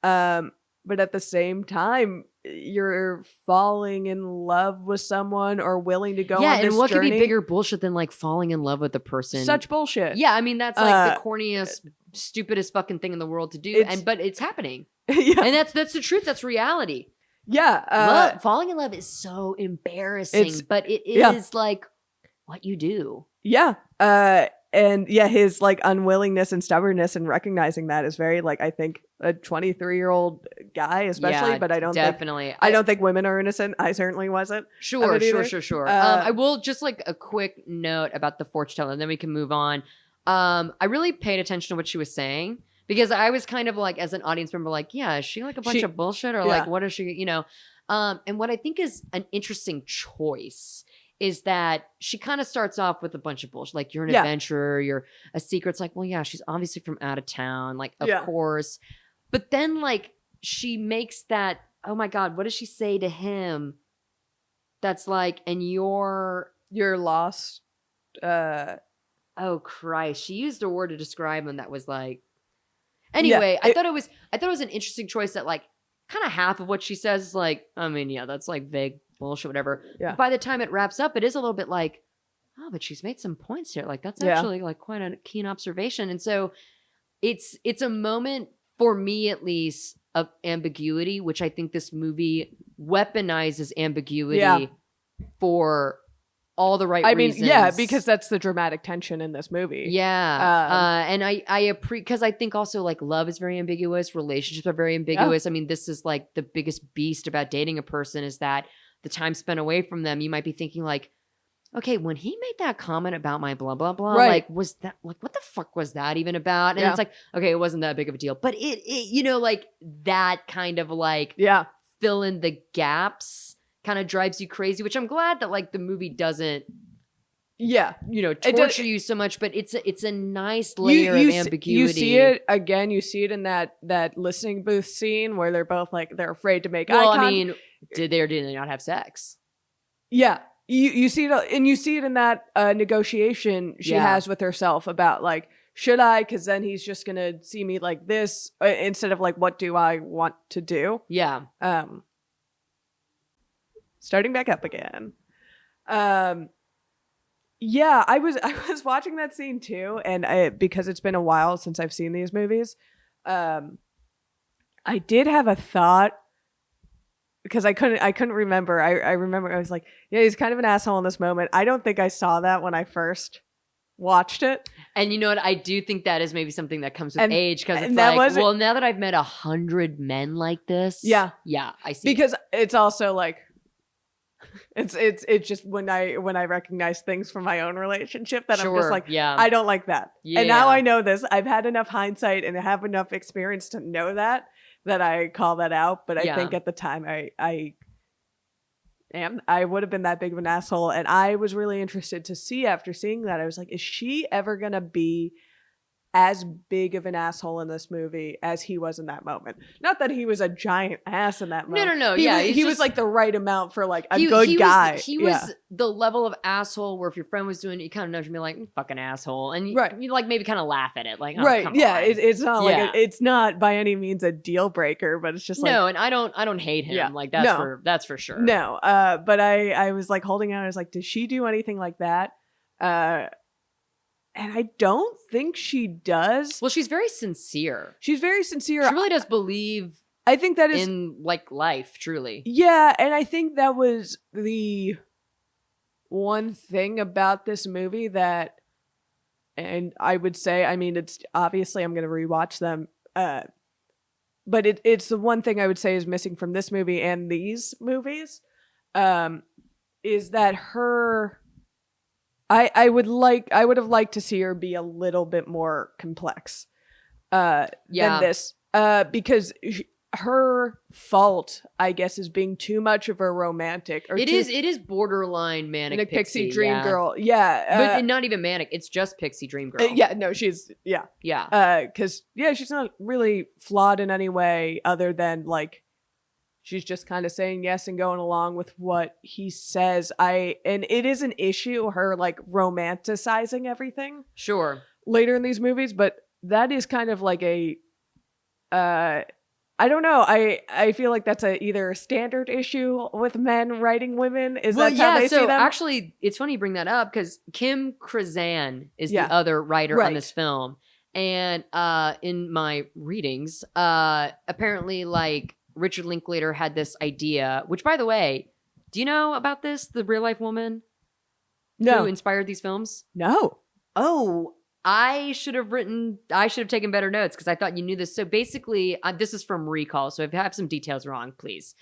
But at the same time, you're falling in love with someone or willing to go on this journey. Yeah, and what could be bigger bullshit than like falling in love with a person? Such bullshit. Yeah, I mean, that's like the corniest, stupidest fucking thing in the world to do. But it's happening. And that's the truth. That's reality. Yeah. Falling in love is so embarrassing, but it is like what you do. Yeah. And his like unwillingness and stubbornness and recognizing that is very like, I think a 23-year-old guy, especially, but I don't think women are innocent. I certainly wasn't. Sure. I will just like a quick note about the fortune teller, and then we can move on. I really paid attention to what she was saying. Because I was kind of like, as an audience member, like, yeah, is she like a bunch of bullshit? Or like, what is she, And what I think is an interesting choice is that she kind of starts off with a bunch of bullshit. Like, you're an Yeah. adventurer, you're a secret. It's like, well, yeah, she's obviously from out of town. Like, of Yeah. course. But then, like, she makes that, oh my God, what does she say to him? That's like, and you're lost. Oh Christ. She used a word to describe him that was like, anyway, I thought it was an interesting choice that, like, kind of half of what she says is like, I mean, yeah, that's like vague bullshit, whatever. Yeah. But by the time it wraps up, it is a little bit like, oh, but she's made some points here. Like, that's Yeah. actually like quite a keen observation. And so it's a moment, for me at least, of ambiguity, which I think this movie weaponizes ambiguity for all the right reasons. Yeah, because that's the dramatic tension in this movie. Yeah. And I appreciate, because I think also, like, love is very ambiguous. Relationships are very ambiguous. I mean, this is like the biggest beast about dating a person, is that the time spent away from them, you might be thinking like, okay, when he made that comment about my blah, blah, blah, Right. like, was that, like, what the fuck was that even about? And Yeah. it's like, okay, it wasn't that big of a deal, but it, you know, like, that kind of like Yeah. fill in the gaps kind of drives you crazy, which I'm glad that, like, the movie doesn't, Yeah. you know, does- torture you so much, but it's a nice layer of ambiguity. You see it again. You see it in that listening booth scene where they're both like, they're afraid to make eye Well, contact. I mean, did they or did they not have sex? Yeah. You see it, and you see it in that negotiation she Yeah. has with herself about, like, should I? Because then he's just gonna see me like this, instead of like, what do I want to do? Yeah. Starting back up again. Yeah, I was watching that scene too, and because it's been a while since I've seen these movies, I did have a thought, because I couldn't remember. I remember I was like, yeah, he's kind of an asshole in this moment. I don't think I saw that when I first watched it. And you know what? I do think that is maybe something that comes with And- age, because it's and that like, wasn't- well, now that I've met 100 men like this. Yeah. Yeah, I see. Because it's also like, it's just when I recognize things from my own relationship that I'm just like, yeah. I don't like that. And now Yeah. I know this. I've had enough hindsight and I have enough experience to know that I call that out. But I Yeah. think at the time I would have been that big of an asshole. And I was really interested to see, after seeing that, I was like, is she ever gonna be as big of an asshole in this movie as he was in that moment? Not that he was a giant ass in that moment. No. He Yeah, was, he's he was just- like the right amount for like a he good guy. He was the level of asshole where if your friend was doing it, you kind of know to be like, fucking asshole. And Right. you like maybe kind of laugh at it. Like, oh, Right. come Yeah. on. It's not Yeah. like it's not by any means a deal breaker, but it's just like, No, and I don't hate him. Yeah. Like, No. that's for sure. no. But I was like holding out. I was like, did she do anything like that? And I don't think she does. Well, she's very sincere. She's very sincere. She really does believe I think that is in, like, life, truly. Yeah, and I think that was the one thing about this movie that, and I would say, I mean, it's obviously I'm going to rewatch them, but it's the one thing I would say is missing from this movie and these movies, is that her, I would have liked to see her be a little bit more complex than this, because her fault, I guess, is being too much of a romantic. Or It is borderline manic a pixie dream yeah. girl. Yeah. But not even manic. It's just pixie dream girl. Yeah, no, she's, yeah. Yeah. Because, yeah, she's not really flawed in any way other than, like, she's just kind of saying yes and going along with what he says. And it is an issue, her, like, romanticizing everything Sure. later in these movies, but that is kind of like a, I don't know. I feel like that's either a standard issue with men writing women. Is that how they see them? Actually, it's funny you bring that up because Kim Krazan is Yeah. the other writer Right. on this film. And in my readings, apparently, like, Richard Linklater had this idea, which, by the way, do you know about this? The real life woman No. who inspired these films? No. Oh, I should have taken better notes because I thought you knew this. So basically, this is from Recall. So if you have some details wrong, please.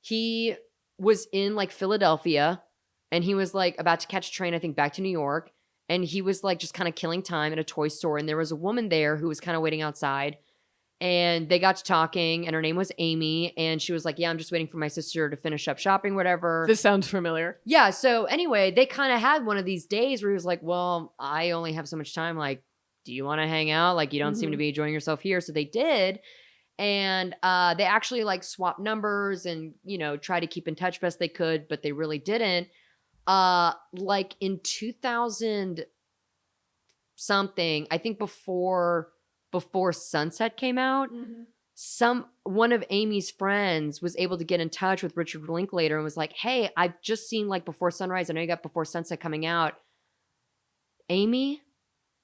He was in, like, Philadelphia and he was, like, about to catch a train, I think, back to New York. And he was, like, just kind of killing time at a toy store. And there was a woman there who was kind of waiting outside. And they got to talking, and her name was Amy. And she was like, yeah, I'm just waiting for my sister to finish up shopping, whatever. This sounds familiar. Yeah. So anyway, they kind of had one of these days where he was like, well, I only have so much time. Like, do you want to hang out? Like, you don't seem to be enjoying yourself here. So they did. And they actually like swapped numbers and, you know, tried to keep in touch best they could, but they really didn't. Like in 2000 something, I think before Sunset came out, one of Amy's friends was able to get in touch with Richard Linklater and was like, hey, I've just seen like Before Sunrise. I know you got Before Sunset coming out. Amy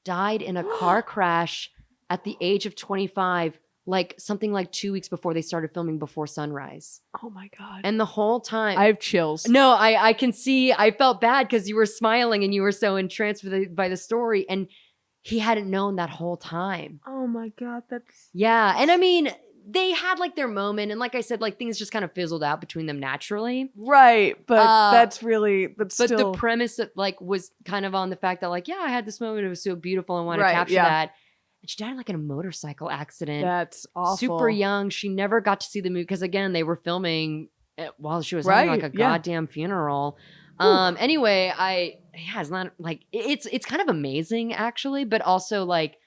died in a car crash at the age of 25, like something like 2 weeks before they started filming Before Sunrise. Oh my God. And the whole time I have chills. No, I can see, I felt bad because you were smiling and you were so entranced by the story. And he hadn't known that whole time. Oh my God. That's. Yeah. And I mean, they had like their moment. And like I said, like things just kind of fizzled out between them naturally. Right. But that's But still. the premise that like was kind of on the fact that like, yeah, I had this moment. It was so beautiful. I want to Right, capture yeah. that. And she died like in a motorcycle accident. That's awful. Super young. She never got to see the movie because again, they were filming while she was having like a goddamn funeral. Anyway, it's not like it's kind of amazing actually, but also like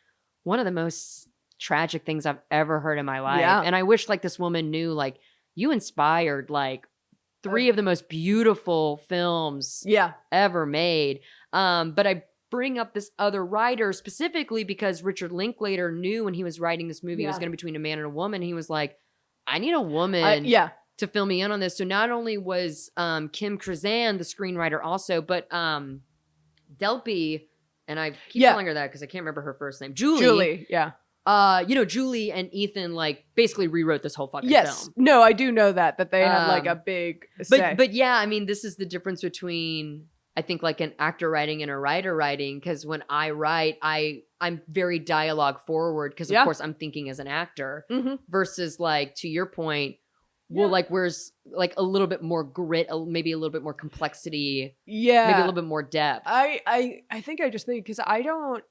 one of the most tragic things I've ever heard in my life. Yeah. And I wish like this woman knew like you inspired like 3 of the most beautiful films ever made. But I bring up this other writer specifically because Richard Linklater knew when he was writing this movie it was going to be between a man and a woman. He was like, I need a woman to fill me in on this. So not only was Kim Krzan the screenwriter also, but Delpy, and I keep calling her that because I can't remember her first name. Julie, you know, Julie and Ethan like basically rewrote this whole fucking film. No, I do know that they had like a big say. But yeah, I mean, this is the difference between I think like an actor writing and a writer writing, because when I write, I'm very dialogue forward because of course I'm thinking as an actor versus like to your point, well, like where's like a little bit more grit, maybe a little bit more complexity, maybe a little bit more depth. I think I just think because I don't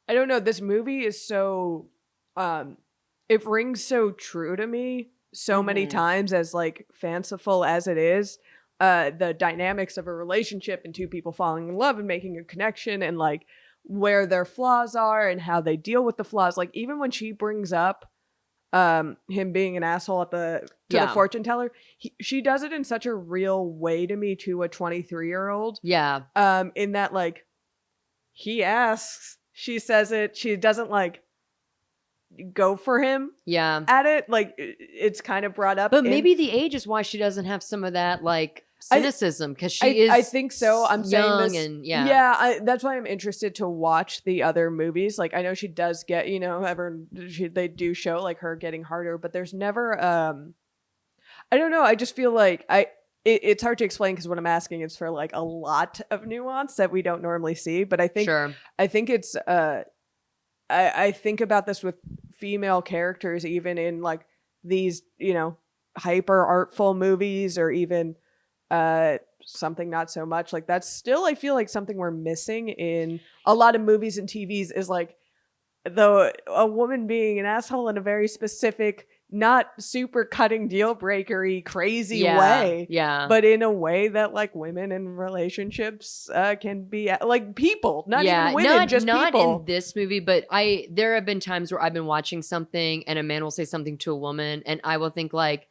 know. This movie is so it rings so true to me so many times as like fanciful as it is. The dynamics of a relationship and two people falling in love and making a connection and like where their flaws are and how they deal with the flaws. Like even when she brings up him being an asshole to the fortune teller, she does it in such a real way to me to a 23-year-old. Yeah. In that like he asks, she says it, she doesn't like go for him at it. Like it's kind of brought up. But maybe the age is why she doesn't have some of that like cynicism because she is I think so. I'm young saying this, and that's why I'm interested to watch the other movies. Like I know she does get, you know, they do show like her getting harder, but there's never I don't know. I just feel like it's hard to explain because what I'm asking is for like a lot of nuance that we don't normally see. But I think it's I think about this with female characters, even in like these, you know, hyper artful movies or even something not so much. Like that's still, I feel like something we're missing in a lot of movies and TVs is like a woman being an asshole in a very specific, not super cutting deal breakery crazy way, but in a way that like women in relationships can be like people, not even women, just not people. In this movie, but there have been times where I've been watching something and a man will say something to a woman and I will think like,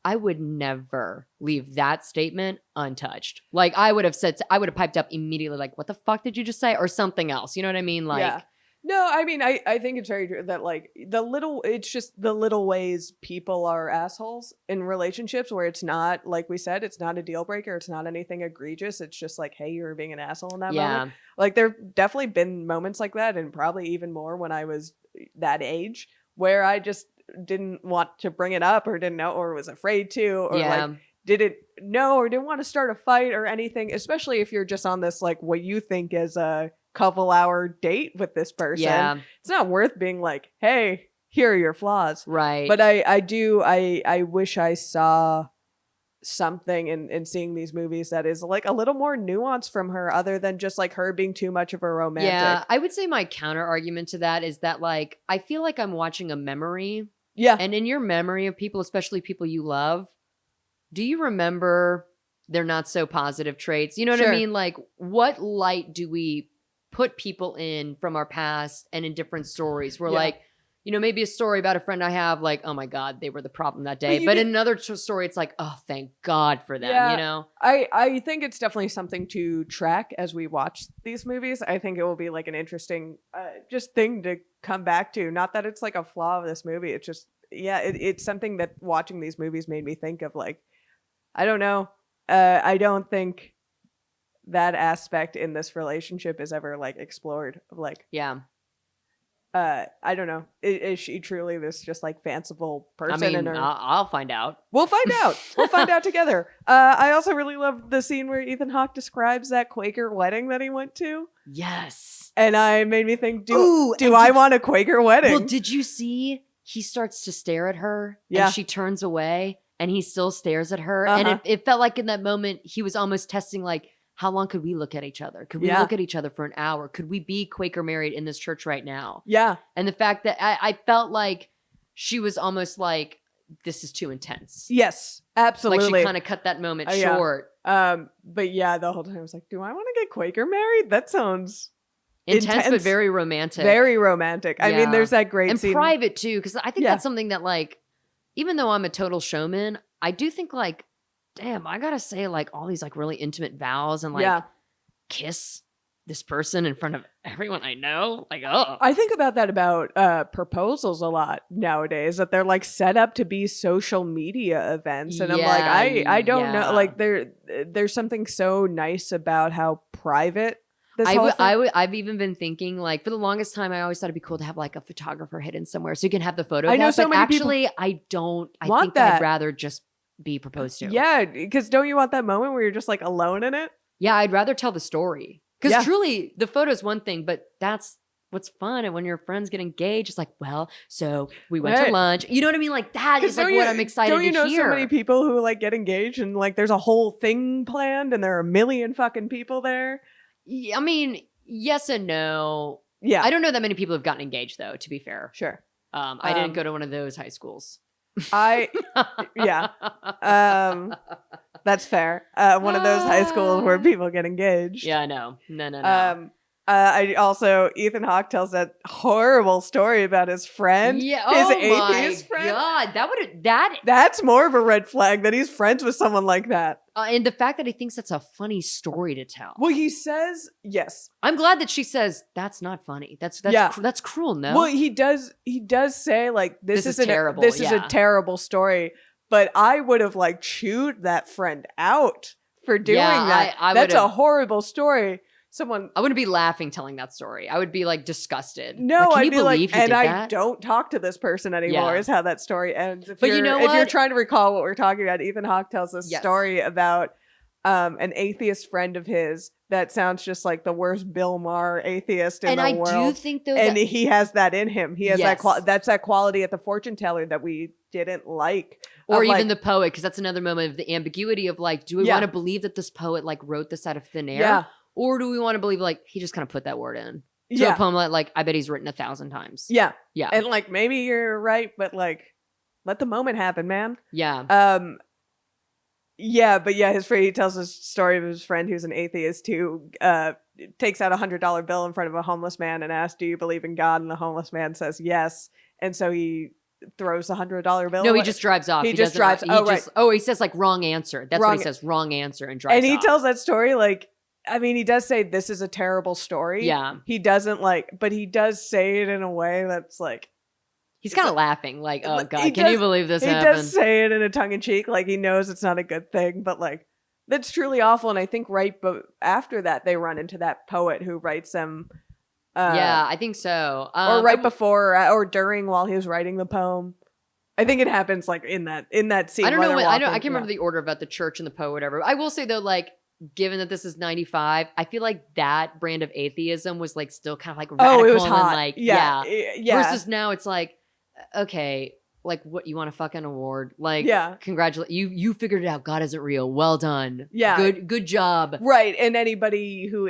I would never leave that statement untouched. Like I would have piped up immediately like, what the fuck did you just say? Or something else. You know what I mean? Like, No, I mean, I think it's very true that like it's just the little ways people are assholes in relationships where it's not, like we said, it's not a deal breaker. It's not anything egregious. It's just like, hey, you're being an asshole in that moment. Like there've definitely been moments like that, and probably even more when I was that age where I just didn't want to bring it up or didn't know or was afraid to or like didn't know or didn't want to start a fight or anything, especially if you're just on this like what you think is a couple hour date with this person. It's not worth being like, hey, here are your flaws. Right. But I wish I saw something in seeing these movies that is like a little more nuanced from her, other than just like her being too much of a romantic. Yeah, I would say my counter argument to that is that like I feel like I'm watching a memory. Yeah. And in your memory of people, especially people you love, do you remember their not so positive traits? You know what I Sure. mean? Like, what light do we put people in from our past and in different stories? We're Yeah. like, you know, maybe a story about a friend I have, like, oh my God, they were the problem that day. you But get- in another story, it's like, oh, thank God for them, Yeah. you know? I think it's definitely something to track as we watch these movies. I think it will be like an interesting just thing to come back to. Not that it's like a flaw of this movie. It's just, yeah, it's something that watching these movies made me think of. Like, I don't know. I don't think that aspect in this relationship is ever like explored. Like, Yeah. I don't know. Is she truly this just like fanciful person? I mean, in her... I'll find out. We'll find out. We'll find out together. I also really love the scene where Ethan Hawke describes that Quaker wedding that he went to. Yes. And I made me think, Ooh, do and I did- want a Quaker wedding? Well, did you see he starts to stare at her Yeah. and she turns away and he still stares at her? And Uh-huh. it felt like in that moment he was almost testing like, how long could we look at each other? Could we Yeah. look at each other for an hour? Could we be Quaker married in this church right now? Yeah. And the fact that I felt like she was almost like, this is too intense. Yes. Absolutely. Like she kind of cut that moment Yeah. short. But yeah, the whole time I was like, do I want to get Quaker married? That sounds Intense, but intense. very romantic. very romantic. I mean, Yeah. there's that great and scene. private too, because I think Yeah. that's something that like, even though I'm a total showman, I do think like, damn, I gotta say like all these like really intimate vows and like Yeah. kiss this person in front of everyone I know. Like, oh, I think about that about proposals a lot nowadays, that they're like set up to be social media events, and I'm like, I don't Yeah. know, like there's something so nice about how private this whole thing. I've even been thinking like for the longest time I always thought it'd be cool to have like a photographer hidden somewhere so you can have the photo. I of know that, so but many people actually I don't. I want think that. I'd rather just be proposed to. Yeah, because don't you want that moment where you're just like alone in it? Yeah, I'd rather tell the story. Because Yeah. truly, the photo is one thing, but that's what's fun. And when your friends get engaged, it's like, well, so we went to Right. lunch. You know what I mean? Like that 'Cause is like don't what you- I'm excited Don't you to know hear. so many people who like get engaged and like there's a whole thing planned and there are a million fucking people there? I mean, yes and no. Yeah, I don't know that many people have gotten engaged, though. To be fair, sure. I didn't go to one of those high schools. I yeah. That's fair. One of those high schools where people get engaged. Yeah, I know. No. I also Ethan Hawke tells that horrible story about his friend. Yeah. his Oh atheist my friend. God, that That's more of a red flag that he's friends with someone like that. and the fact that he thinks that's a funny story to tell. Well, he says yes. I'm glad that she says that's not funny. That's Yeah. that's cruel. No. Well, he does say like this is isn't terrible, this is a yeah. terrible story, but I would have like chewed that friend out for doing Yeah, that. I That's a would've- horrible story. Someone I wouldn't be laughing telling that story. I would be like disgusted. No, Like, can I'd you be believe like, he and did I that? don't talk to this person anymore. Yeah. Is how that story ends. If But you you're- know if you're what? trying to recall what we're talking about, Ethan Hawke tells this Yes. story about an atheist friend of his that sounds just like the worst Bill Maher atheist in And the I world. do think though And that he has that in him. He has Yes. that's that quality at the fortune teller that we didn't like. or Of, even like- the poet, because that's another moment of the ambiguity of like, do we Yeah. want to believe that this poet like wrote this out of thin air? Yeah. Or do we want to believe like he just kind of put that word in? To Yeah. a poem that like I bet he's written 1,000 times. Yeah. Yeah. And like maybe you're right, but like let the moment happen, man. Yeah. Yeah, but yeah, he tells this story of his friend who's an atheist who takes out $100 bill in front of a homeless man and asks, "Do you believe in God?" And the homeless man says yes, and so he throws the $100 bill. No, he away. just drives off. He just doesn't- drives- He oh, just, he says like wrong answer. That's what Wrong- he says. Wrong answer and drives and he off. tells that story like, I mean, he does say this is a terrible story. Yeah. He doesn't like, but he does say it in a way that's like, He's kind of laughing like, oh He God, can does- you believe this he happened? does say it in a tongue in cheek, like he knows it's not a good thing, but like that's truly awful. And I think after that they run into that poet who writes them. Yeah, I think so. Or right before or during while he was writing the poem. I think it happens like in that scene. I don't where know. they're I walking. can't remember the order about the church and the poet, whatever. I will say though, like, given that this is 95, I feel like that brand of atheism was like still kind of like radical Oh, it was hot. and like yeah. Versus now, it's like, okay, like, what, you want a fucking award? Like, Yeah. congratulate you figured it out. God isn't real. Well done. Yeah. Good job. Right. And anybody who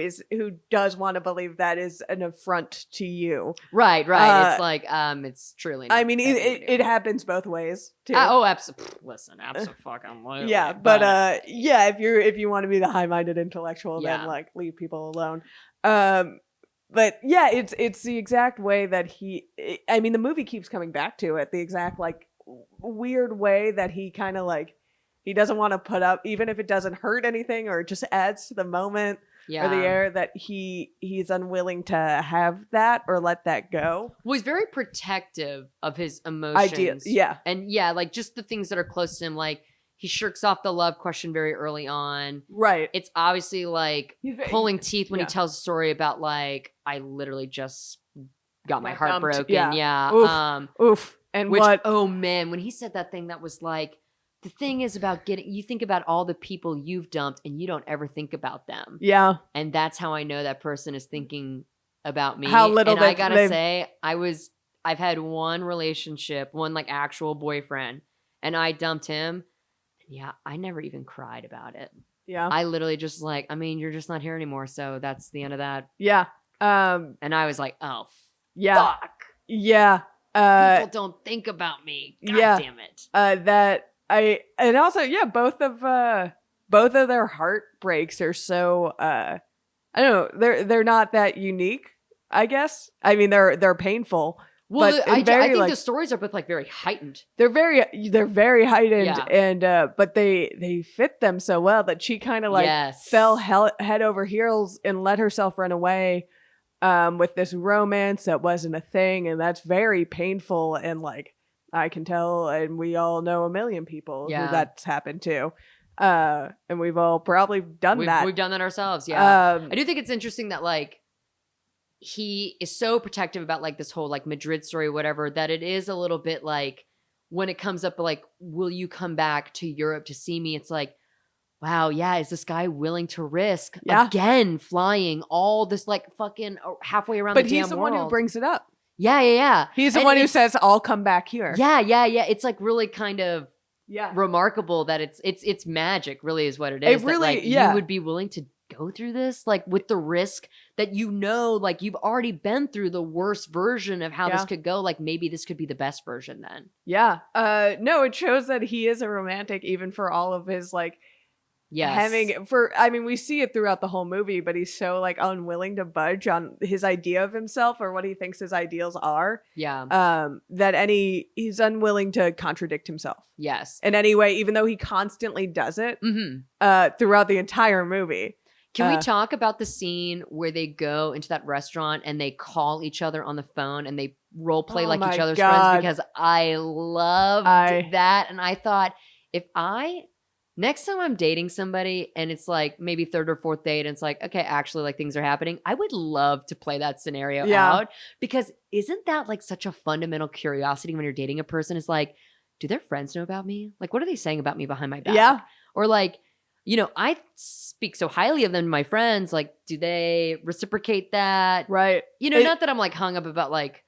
does want to believe that is an affront to you. Right. It's like, it's truly not. I mean, it happens both ways too. Absolutely. Listen, absolutely. Yeah, but yeah, if you want to be the high-minded intellectual, Yeah. then like leave people alone. But yeah, it's the exact way that I mean, the movie keeps coming back to it, the exact like weird way that he kind of like, he doesn't want to put up, even if it doesn't hurt anything or it just adds to the moment or the air, that he's unwilling to have that or let that go. Well, he's very protective of his emotions. Yeah. And yeah, like just the things that are close to him, like he shirks off the love question very early on. Right. It's obviously like pulling teeth when yeah. he tells a story about like, I literally just got my heart dumped. broken. Yeah. Oof. Oof. And which, what? Oh man, when he said that thing, that was like, the thing is about you think about all the people you've dumped and you don't ever think about them. Yeah. And that's how I know that person is thinking about me. How little and I gotta say, I've had one relationship, one like actual boyfriend, and I dumped him. Yeah, I never even cried about it. Yeah. I literally just like, I mean, you're just not here anymore, so that's the end of that. Yeah. And I was like, oh, yeah. fuck. Yeah. People don't think about me. God damn it. And also, yeah, both of their heartbreaks are so I don't know, they're not that unique, I guess. I mean, they're painful. Well, but I think like, the stories are both like very heightened. They're very heightened, Yeah. and but they fit them so well that she kind of like fell head over heels and let herself run away with this romance that wasn't a thing, and that's very painful. And like, I can tell, and we all know a million people who that's happened to, and we've all probably done that. We've done that ourselves. Yeah, I do think it's interesting that like, he is so protective about like this whole like Madrid story, whatever, that it is a little bit like when it comes up, like, will you come back to Europe to see me? It's like, wow, yeah, is this guy willing to risk again flying all this like fucking halfway around the damn world? But he's the one who brings it up. Yeah. He's the one who says, I'll come back here. Yeah. It's like really kind of remarkable that it's magic, really is what it is. It really, that, like, you would be willing to go through this, like with the risk that like you've already been through the worst version of how this could go. Like maybe this could be the best version then. Yeah. No, it shows that he is a romantic, even for all of his like, yes. I mean, we see it throughout the whole movie, but he's so like unwilling to budge on his idea of himself or what he thinks his ideals are. Yeah. That he's unwilling to contradict himself. Yes. In any way, even though he constantly does it throughout the entire movie. Can we talk about the scene where they go into that restaurant and they call each other on the phone and they role play like each other's friends? Because I loved that. And I thought, next time I'm dating somebody and it's like maybe third or fourth date and it's like, okay, actually like things are happening, I would love to play that scenario out. Because isn't that like such a fundamental curiosity when you're dating a person? Is like, do their friends know about me? Like, what are they saying about me behind my back? Yeah. Or like, you know, I speak so highly of them to my friends. Like, do they reciprocate that? Right. You know, not that I'm like hung up about like,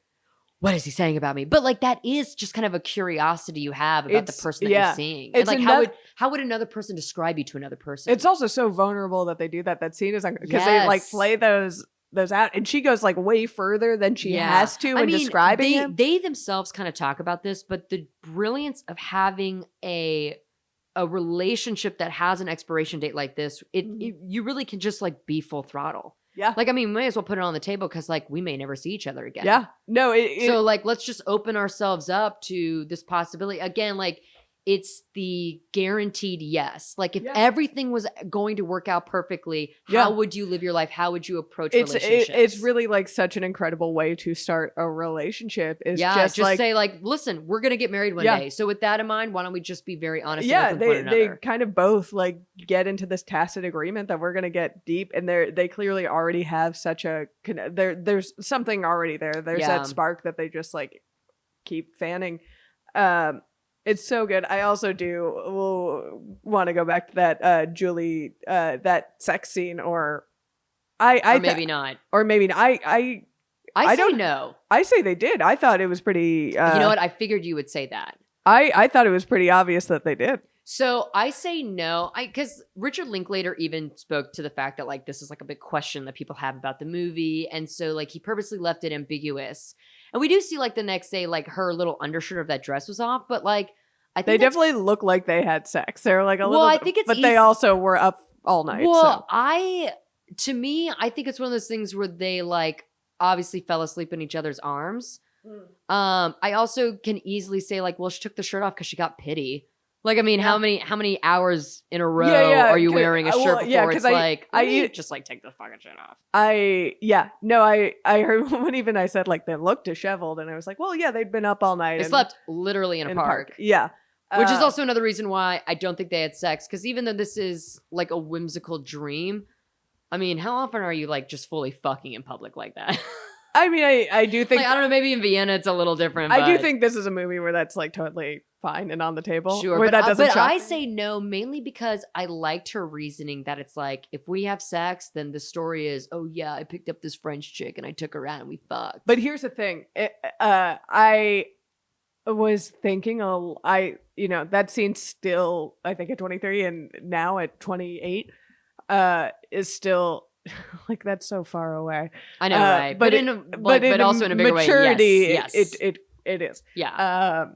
what is he saying about me? But like, that is just kind of a curiosity you have about the person that you're seeing. And like, how would another person describe you to another person? It's also so vulnerable that they do that. That scene is like, because they like play those out, and she goes like way further than she has to in describing him. They themselves kind of talk about this, but the brilliance of having a relationship that has an expiration date like this, you really can just like be full throttle. Yeah. Like, I mean, we may as well put it on the table because like we may never see each other again. Yeah. No. So like, let's just open ourselves up to this possibility. Again, like it's the guaranteed yes. Like if everything was going to work out perfectly, how would you live your life? How would you approach relationships? It's really like such an incredible way to start a relationship. Is just like, say like, listen, we're going to get married one day. So with that in mind, why don't we just be very honest and open with one another? They kind of both like get into this tacit agreement that we're going to get deep, and they clearly already have such a, there's something already there. There's that spark that they just like keep fanning. It's so good. I also want to go back to that Julie, that sex scene, or maybe not. I say no. I say they did. I thought it was pretty. You know what? I figured you would say that. I thought it was pretty obvious that they did. So I say no, because Richard Linklater even spoke to the fact that like this is like a big question that people have about the movie, and so like he purposely left it ambiguous. And we do see like the next day like her little undershirt of that dress was off, but like I think They definitely look like they had sex. They're like a Well, little, I think it's but they also were up all night. Well, so. To me, I think it's one of those things where they like obviously fell asleep in each other's arms. I also can easily say like, well, she took the shirt off because she got pity. Like, I mean, how many hours in a row are you wearing a shirt before it's like, just like take the fucking shit off? I heard when even I said like they looked disheveled, and I was like, well, yeah, they'd been up all night. They slept literally in a park. Yeah. Which is also another reason why I don't think they had sex. Because even though this is like a whimsical dream, I mean, how often are you like just fully fucking in public like that? I mean, I do think like, I don't know, maybe in Vienna it's a little different. I do think this is a movie where that's like totally fine and on the table. Sure, where but, that doesn't but shock I me. say no mainly because I liked her reasoning that it's like if we have sex, then the story is, oh yeah, I picked up this French chick and I took her out and we fucked. But here's the thing, I was thinking, that scene still, I think at 23 and now at 28, is still. Like that's so far away. I know, right? But also in a bigger maturity, way. Yes. It is. Yeah.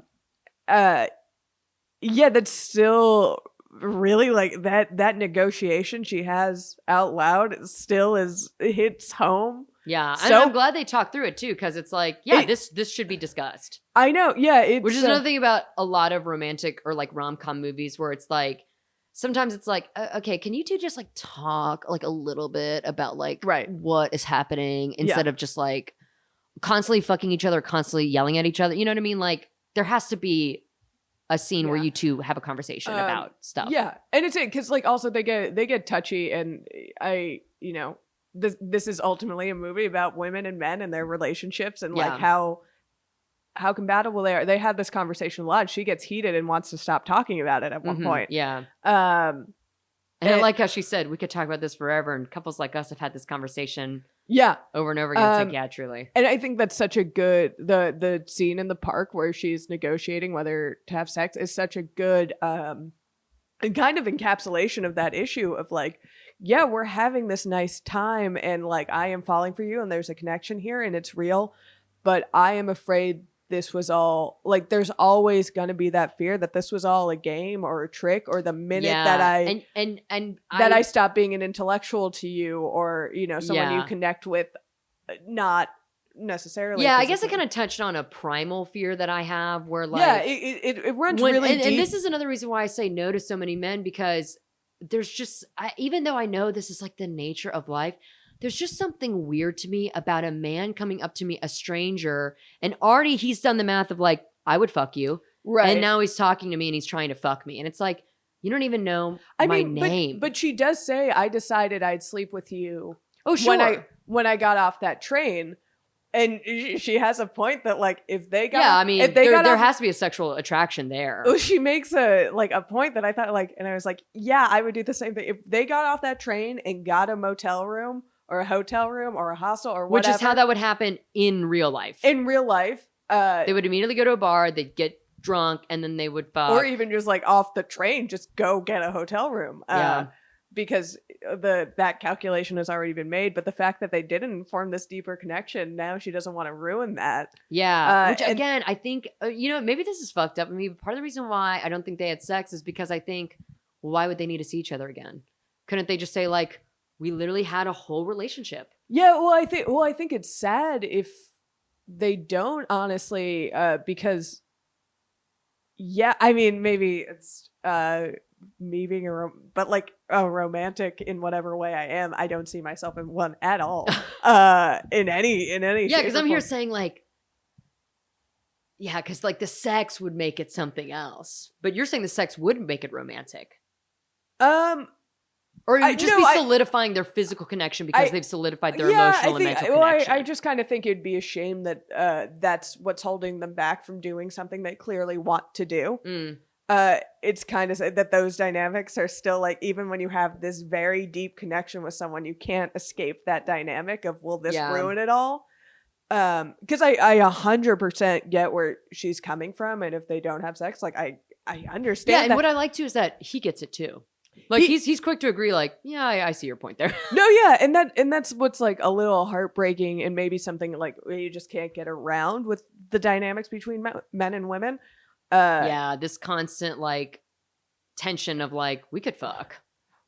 Yeah, that's still really like that negotiation she has out loud still hits home. Yeah, and so, I'm glad they talked through it too, because it's like, yeah, this should be discussed. I know, yeah. Which is another thing about a lot of romantic or like rom-com movies where it's like, sometimes it's like, okay, can you two just like talk like a little bit about like what is happening instead of just like constantly fucking each other, constantly yelling at each other. You know what I mean? Like there has to be a scene where you two have a conversation about stuff. Yeah, and it's because like also they get touchy, and this is ultimately a movie about women and men and their relationships and like how compatible they are. They had this conversation a lot. She gets heated and wants to stop talking about it at one point. Yeah. And I like how she said, we could talk about this forever. And couples like us have had this conversation over and over again. It's like, yeah, truly. And I think that's such a good, the scene in the park where she's negotiating whether to have sex is such a good kind of encapsulation of that issue of like, yeah, we're having this nice time and like I am falling for you and there's a connection here and it's real. But I am afraid this was all like there's always going to be that fear that this was all a game or a trick, or the minute that I stop being an intellectual to you, or someone you connect with, not necessarily. Yeah, I guess I kind of touched on a primal fear that I have where like it runs really deep. And this is another reason why I say no to so many men, because there's just even though I know this is like the nature of life, there's just something weird to me about a man coming up to me, a stranger, and already he's done the math of like, I would fuck you. Right. And now he's talking to me and he's trying to fuck me. And it's like, you don't even know my name. But she does say, I decided I'd sleep with you. Oh, sure. When I got off that train. And she has a point that like, if they got, there has to be a sexual attraction there. She makes a point that I thought like, and I was like, yeah, I would do the same thing. If they got off that train and got a motel room, or a hotel room, or a hostel, or whatever. Which is how that would happen in real life. In real life. They would immediately go to a bar, they'd get drunk, and then they would fuck. Or even just like off the train, just go get a hotel room. Because that calculation has already been made. But the fact that they didn't form this deeper connection, now she doesn't want to ruin that. Yeah. Which again, I think, maybe this is fucked up. I mean, part of the reason why I don't think they had sex is because I think, well, why would they need to see each other again? Couldn't they just say like, we literally had a whole relationship? Yeah, well, I think it's sad if they don't, honestly, because, yeah, I mean, maybe it's me being but like a romantic in whatever way I am, I don't see myself in one at all. In any. Yeah, because I'm here saying like, yeah, because like the sex would make it something else, but you're saying the sex wouldn't make it romantic. Or you would just be solidifying their physical connection because they've solidified their emotional and mental connection. I just kind of think it'd be a shame that that's what's holding them back from doing something they clearly want to do. It's kind of that those dynamics are still like, even when you have this very deep connection with someone, you can't escape that dynamic of, will this ruin it all? because I 100% get where she's coming from, and if they don't have sex, like I understand. Yeah, and that. what I like too is that he gets it too. Like he's quick to agree. Like, yeah, I see your point there. No, yeah, and that's what's like a little heartbreaking, and maybe something like you just can't get around with the dynamics between men and women. Yeah, this constant like tension of like we could fuck.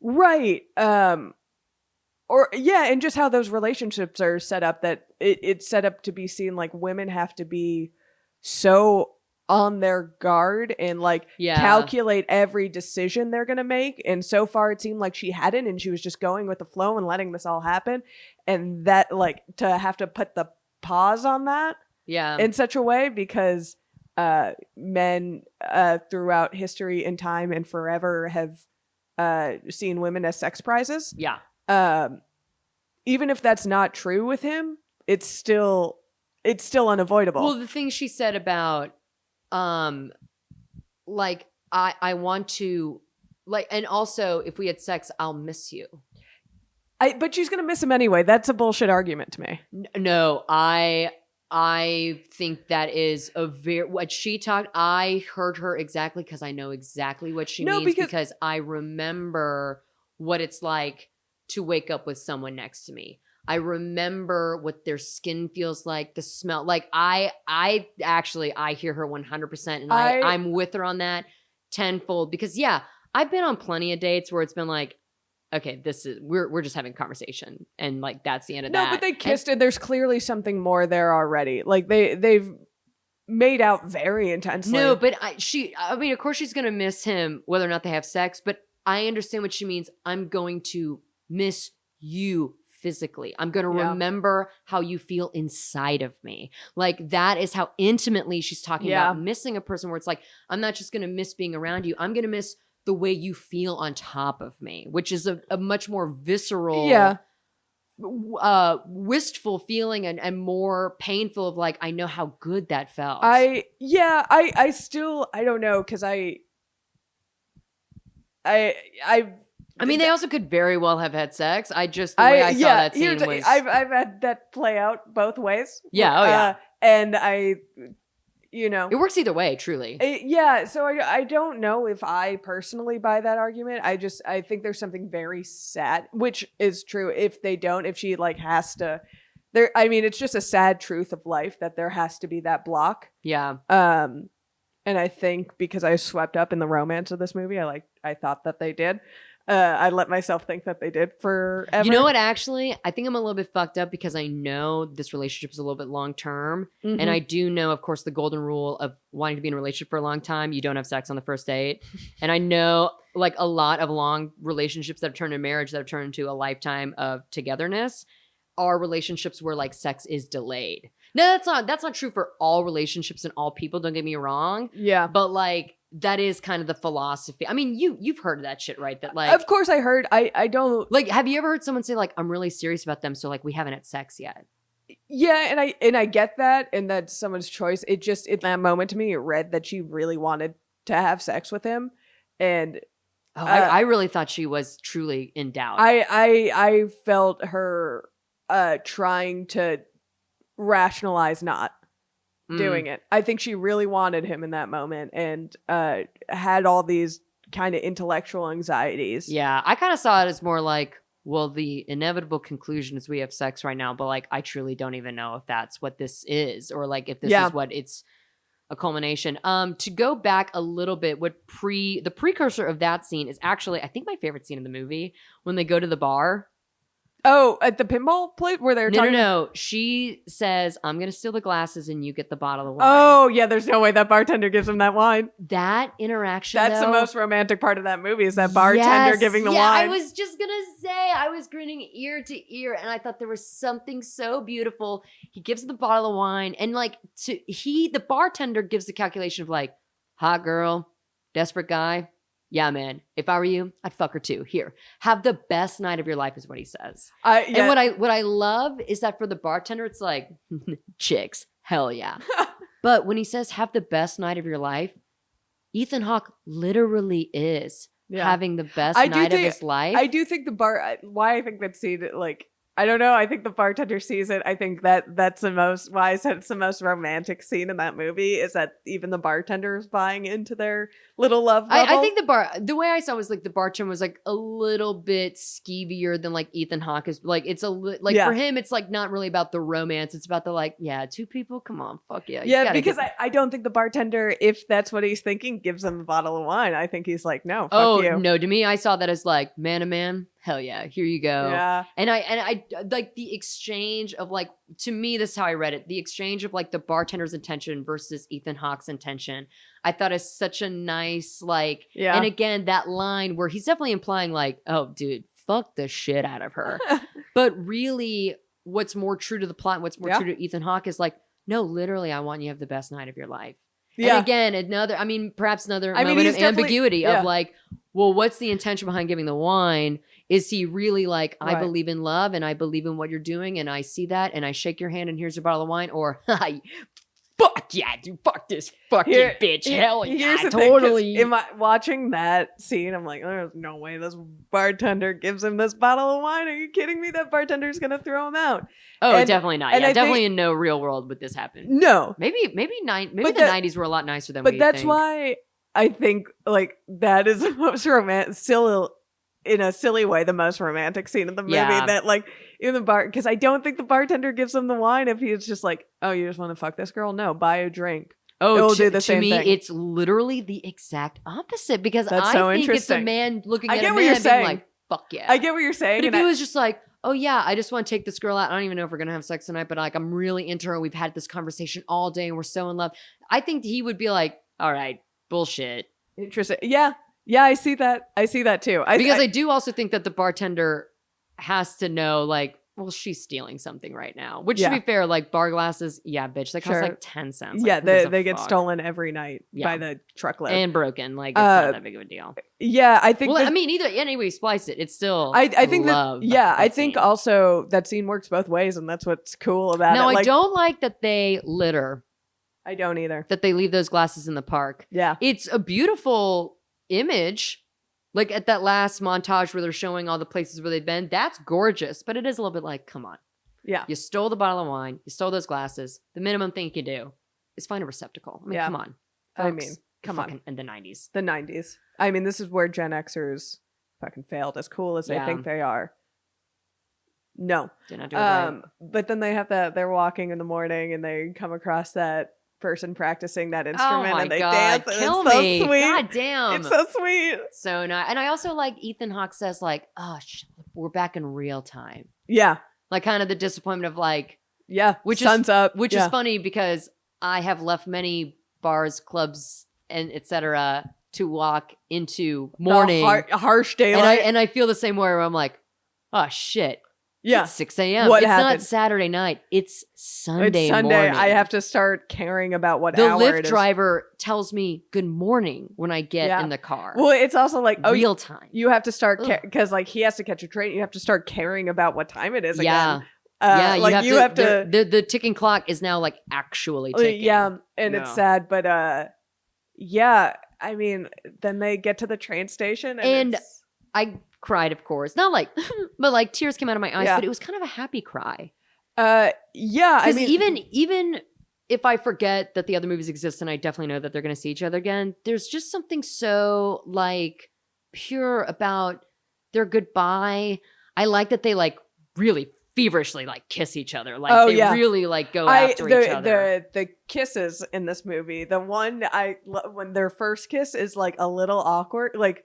Right. Or yeah, and just how those relationships are set up, that it's set up to be seen like women have to be so on their guard and like calculate every decision they're gonna make. And so far it seemed like she hadn't, and she was just going with the flow and letting this all happen. And that like to have to put the pause on that in such a way, because men throughout history and time and forever have seen women as sex prizes. Yeah. Even if that's not true with him, it's still unavoidable. Well, the thing she said about like I want to like, and also if we had sex, I'll miss you. But she's gonna miss him anyway. That's a bullshit argument to me. No, I think that is a very what she talked. I heard her exactly because I know exactly what she means because I remember what it's like to wake up with someone next to me. I remember what their skin feels like, the smell. Like I actually hear her 100%, and I'm with her on that tenfold because I've been on plenty of dates where it's been like, okay, this is we're just having conversation, and like that's the end of that. No, but they kissed, and there's clearly something more there already. Like they've made out very intensely. No, but I mean, of course she's gonna miss him whether or not they have sex. But I understand what she means. I'm going to miss you physically. I'm going to remember how you feel inside of me. Like that is how intimately she's talking about missing a person, where it's like, I'm not just going to miss being around you. I'm going to miss the way you feel on top of me, which is a much more visceral, wistful feeling and more painful of like, I know how good that felt. I still, I don't know. Cause I mean, they also could very well have had sex. I just, the way I saw that scene was... I've had that play out both ways. Yeah, and I, it works either way, truly. So I don't know if I personally buy that argument. I think there's something very sad, which is true if she like has to, it's just a sad truth of life that there has to be that block. Yeah. And I think because I was swept up in the romance of this movie, I thought that they did. I let myself think that they did forever. You know what, actually? I think I'm a little bit fucked up because I know this relationship is a little bit long term. Mm-hmm. And I do know, of course, the golden rule of wanting to be in a relationship for a long time, you don't have sex on the first date. And I know like a lot of long relationships that have turned into marriage, that have turned into a lifetime of togetherness, are relationships where like sex is delayed. No, that's not true for all relationships and all people, don't get me wrong. Yeah. But like that is kind of the philosophy. I mean, you've heard of that shit, right? That like, of course I heard. I don't like. Have you ever heard someone say like, "I'm really serious about them," so like we haven't had sex yet? Yeah, and I get that, and that's someone's choice. It just in that moment to me, it read that she really wanted to have sex with him, and I really thought she was truly in doubt. I felt her trying to rationalize not doing it. I think she really wanted him in that moment, and had all these kind of intellectual anxieties. Yeah, I kind of saw it as more like, well, the inevitable conclusion is we have sex right now, but like I truly don't even know if that's what this is, or like if this is what it's a culmination. To go back a little bit, the precursor of that scene is actually, I think, my favorite scene in the movie, when they go to the bar. Oh, at the pinball place where they're talking? No. She says, I'm going to steal the glasses and you get the bottle of wine. Oh, yeah. There's no way that bartender gives him that wine. That interaction, That's the most romantic part of that movie, is that bartender giving the wine. I was just going to say, I was grinning ear to ear, and I thought there was something so beautiful. He gives the bottle of wine, and like, the bartender gives the calculation of like, hot girl, desperate guy. Yeah, man. If I were you, I'd fuck her too. Here, have the best night of your life, is what he says. And what I love is that for the bartender, it's like, chicks, hell yeah. But when he says have the best night of your life, Ethan Hawke literally is having the best night of his life. I do think why I think that scene like I don't know. I think the bartender sees it. I think that's the most, why I said it's the most romantic scene in that movie, is that even the bartender is buying into their little love bubble. I think the way I saw it was like the bartender was like a little bit skeevier than like Ethan Hawke is. Like it's for him, it's like not really about the romance. It's about the like, yeah, two people. Come on, fuck yeah. Yeah, because I don't think the bartender, if that's what he's thinking, gives them a bottle of wine. I think he's like, no, fuck you. No, to me, I saw that as like man to man. Hell yeah, here you go. Yeah. And I like the exchange of like, to me, this is how I read it. The exchange of like the bartender's intention versus Ethan Hawke's intention. I thought is such a nice like, and again, that line where he's definitely implying like, oh dude, fuck the shit out of her. But really what's more true to the plot, what's more true to Ethan Hawke is like, no, literally, I want you to have the best night of your life. Yeah. And again, perhaps another moment of ambiguity of like, well, what's the intention behind giving the wine? Is he really like, I believe in love and I believe in what you're doing and I see that and I shake your hand and here's a bottle of wine? Or, fuck yeah, dude, fuck this fucking bitch. Hell yeah, totally. Watching that scene, I'm like, there's no way this bartender gives him this bottle of wine. Are you kidding me? That bartender's going to throw him out. Oh, definitely not. Yeah, definitely in no real world would this happen. No. Maybe the 90s were a lot nicer than we think. But that's why I think like that is the most romantic, in a silly way, the most romantic scene in the movie. That like in the bar, because I don't think the bartender gives them the wine if he's just like, oh, you just want to fuck this girl? No, buy a drink. Oh, it'll do the same to me, thing. It's literally the exact opposite because That's I so think interesting. it's a man looking I at get a what you're man being saying. like, fuck yeah. I get what you're saying. But if he was just like, oh yeah, I just want to take this girl out. I don't even know if we're gonna have sex tonight, but like I'm really into her. We've had this conversation all day and we're so in love. I think he would be like, all right, bullshit. Interesting. Yeah. Yeah, I see that. I see that too. Because I do also think that the bartender has to know, like, well, she's stealing something right now. Which, to be fair, like bar glasses, yeah, bitch, they cost like 10 cents. Like, yeah, they get stolen every night by the truckload and broken. Like, it's not that big of a deal. Yeah, I think. Well, I mean, anyway, you splice it. It's still. I think that. Yeah, I think also that scene works both ways, and that's what's cool about it. No, I don't like that they litter. I don't either. That they leave those glasses in the park. Yeah, it's a beautiful image, like at that last montage where they're showing all the places where they've been. That's gorgeous, but it is a little bit like, come on. Yeah. You stole the bottle of wine. You stole those glasses. The minimum thing you can do is find a receptacle. I mean, come on. Folks, I mean, come on. In the 90s. The 90s. I mean, this is where Gen Xers fucking failed, as cool as they think they are. No. Did not do it right. But then they have they're walking in the morning and they come across that person practicing that instrument and they dance. And Kill it's me. So sweet. God damn. It's so sweet. So nice. And I also like Ethan Hawke says like, oh, we're back in real time. Yeah. Like kind of the disappointment of like, which sun's up. Which is funny because I have left many bars, clubs, and etc. to walk into morning. Harsh daylight. And I feel the same way where I'm like, oh shit. Yeah. It's 6 a.m. What it's happened? Not Saturday night. It's Sunday morning. I have to start caring about what the hour Lyft it is. driver tells me good morning when I get in the car. Well, it's also like real time. You have to start because like he has to catch a train. You have to start caring about what time it is again. You have to. The ticking clock is now like actually ticking. Yeah, and it's sad, but I mean, then they get to the train station and I cried, of course. Not like, but like tears came out of my eyes, but it was kind of a happy cry. I mean, even if I forget that the other movies exist and I definitely know that they're going to see each other again, there's just something so like pure about their goodbye. I like that they like really feverishly like kiss each other. Like they really like go after each other. The kisses in this movie, the one when their first kiss is like a little awkward, like.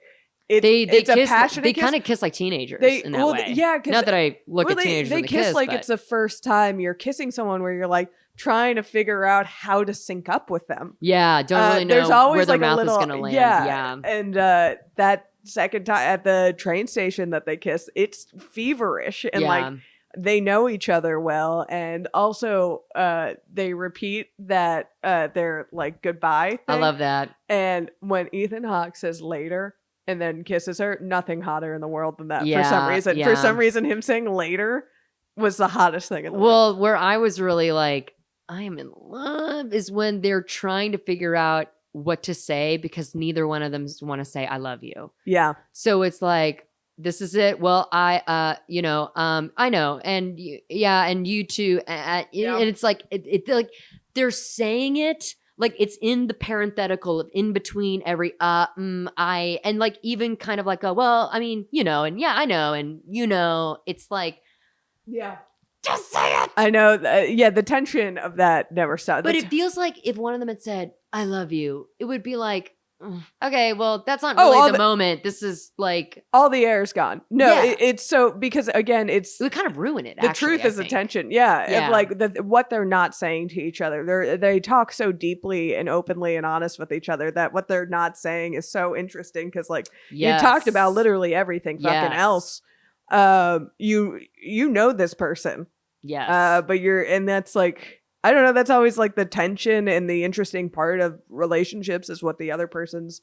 It's kiss, a passionate They kiss. kind of kiss like teenagers in that way. Yeah, not that I look at teenagers they when kiss like but. It's the first time you're kissing someone where you're like trying to figure out how to sync up with them. Yeah, don't really know there's always where their like mouth a little, is going to land. Yeah, and that second time at the train station that they kiss, it's feverish and like they know each other well, and also they repeat that their like goodbye thing. I love that. And when Ethan Hawke says later and then kisses her, nothing hotter in the world than that for some reason. For some reason, him saying later was the hottest thing in the world. Well, where I was really like, I am in love is when they're trying to figure out what to say because neither one of them want to say I love you. Yeah. So it's like, this is it. Well, I know, and and you too. And it's like like they're saying it like it's in the parenthetical of in between every I, and like even kind of like a well, I mean, and yeah, I know, and it's like just say it. I know. The tension of that never stopped. But it feels like if one of them had said "I love you," it would be like, okay, well, that's not really the moment. This is like all the air's gone. No, it's so because again, it would kind of ruin it. The truth is the tension. Yeah. Of like what they're not saying to each other. They talk so deeply and openly and honest with each other that what they're not saying is so interesting because like you talked about literally everything fucking else. You know this person. Yes. But and that's like, I don't know, that's always like the tension and the interesting part of relationships is what the other person's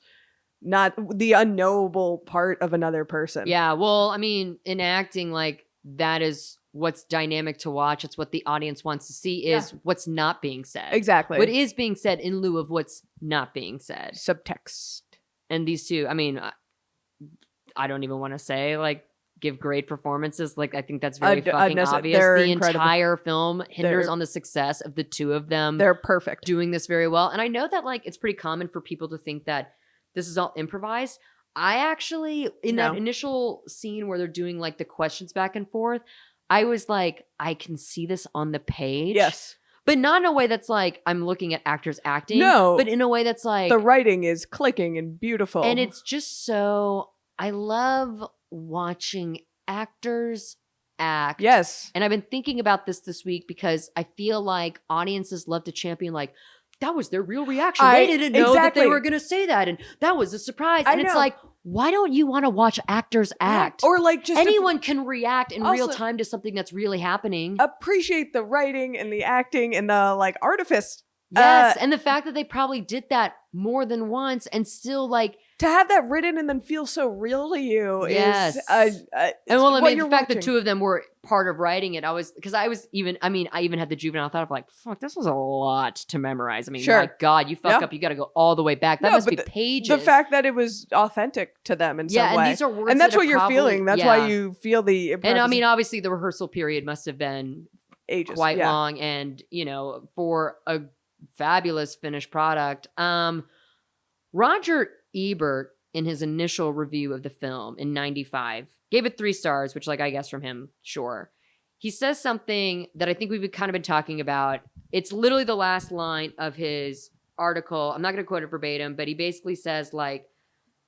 not the unknowable part of another person. Yeah. Well, I mean, in acting, like that is what's dynamic to watch. It's what the audience wants to see is what's not being said. Exactly. What is being said in lieu of what's not being said. Subtext. And these two, I mean, I don't even want to say like, give great performances. Like I think that's very fucking obvious. The entire film hinders on the success of the two of them. They're perfect doing this very well. And I know that like it's pretty common for people to think that this is all improvised. I actually that initial scene where they're doing like the questions back and forth, I was like, I can see this on the page. Yes. But not in a way that's like I'm looking at actors acting. No. But in a way that's like the writing is clicking and beautiful. And it's just so I love watching actors act. Yes. And I've been thinking about this week because I feel like audiences love to champion like that was their real reaction. They didn't know that they were going to say that and that was a surprise. And it's like, why don't you want to watch actors act? Or like just anyone can react in real time to something that's really happening. Appreciate the writing and the acting and the like artifice. Yes, and the fact that they probably did that more than once and still like to have that written and then feel so real to you is and well, I mean, the fact that two of them were part of writing it, I even had the juvenile thought of like, fuck, this was a lot to memorize. I mean, my God, you fuck up, you got to go all the way back. That must be pages. The fact that it was authentic to them in some way. And these are words and that's that what you're feeling. That's why you feel the and I mean, obviously the rehearsal period must have been ages, quite long and, for a fabulous finished product. Roger Ebert, in his initial review of the film in 95, gave it 3 stars, which, like, I guess from him, sure. He says something that I think we've kind of been talking about. It's literally the last line of his article. I'm not going to quote it verbatim, but he basically says, like,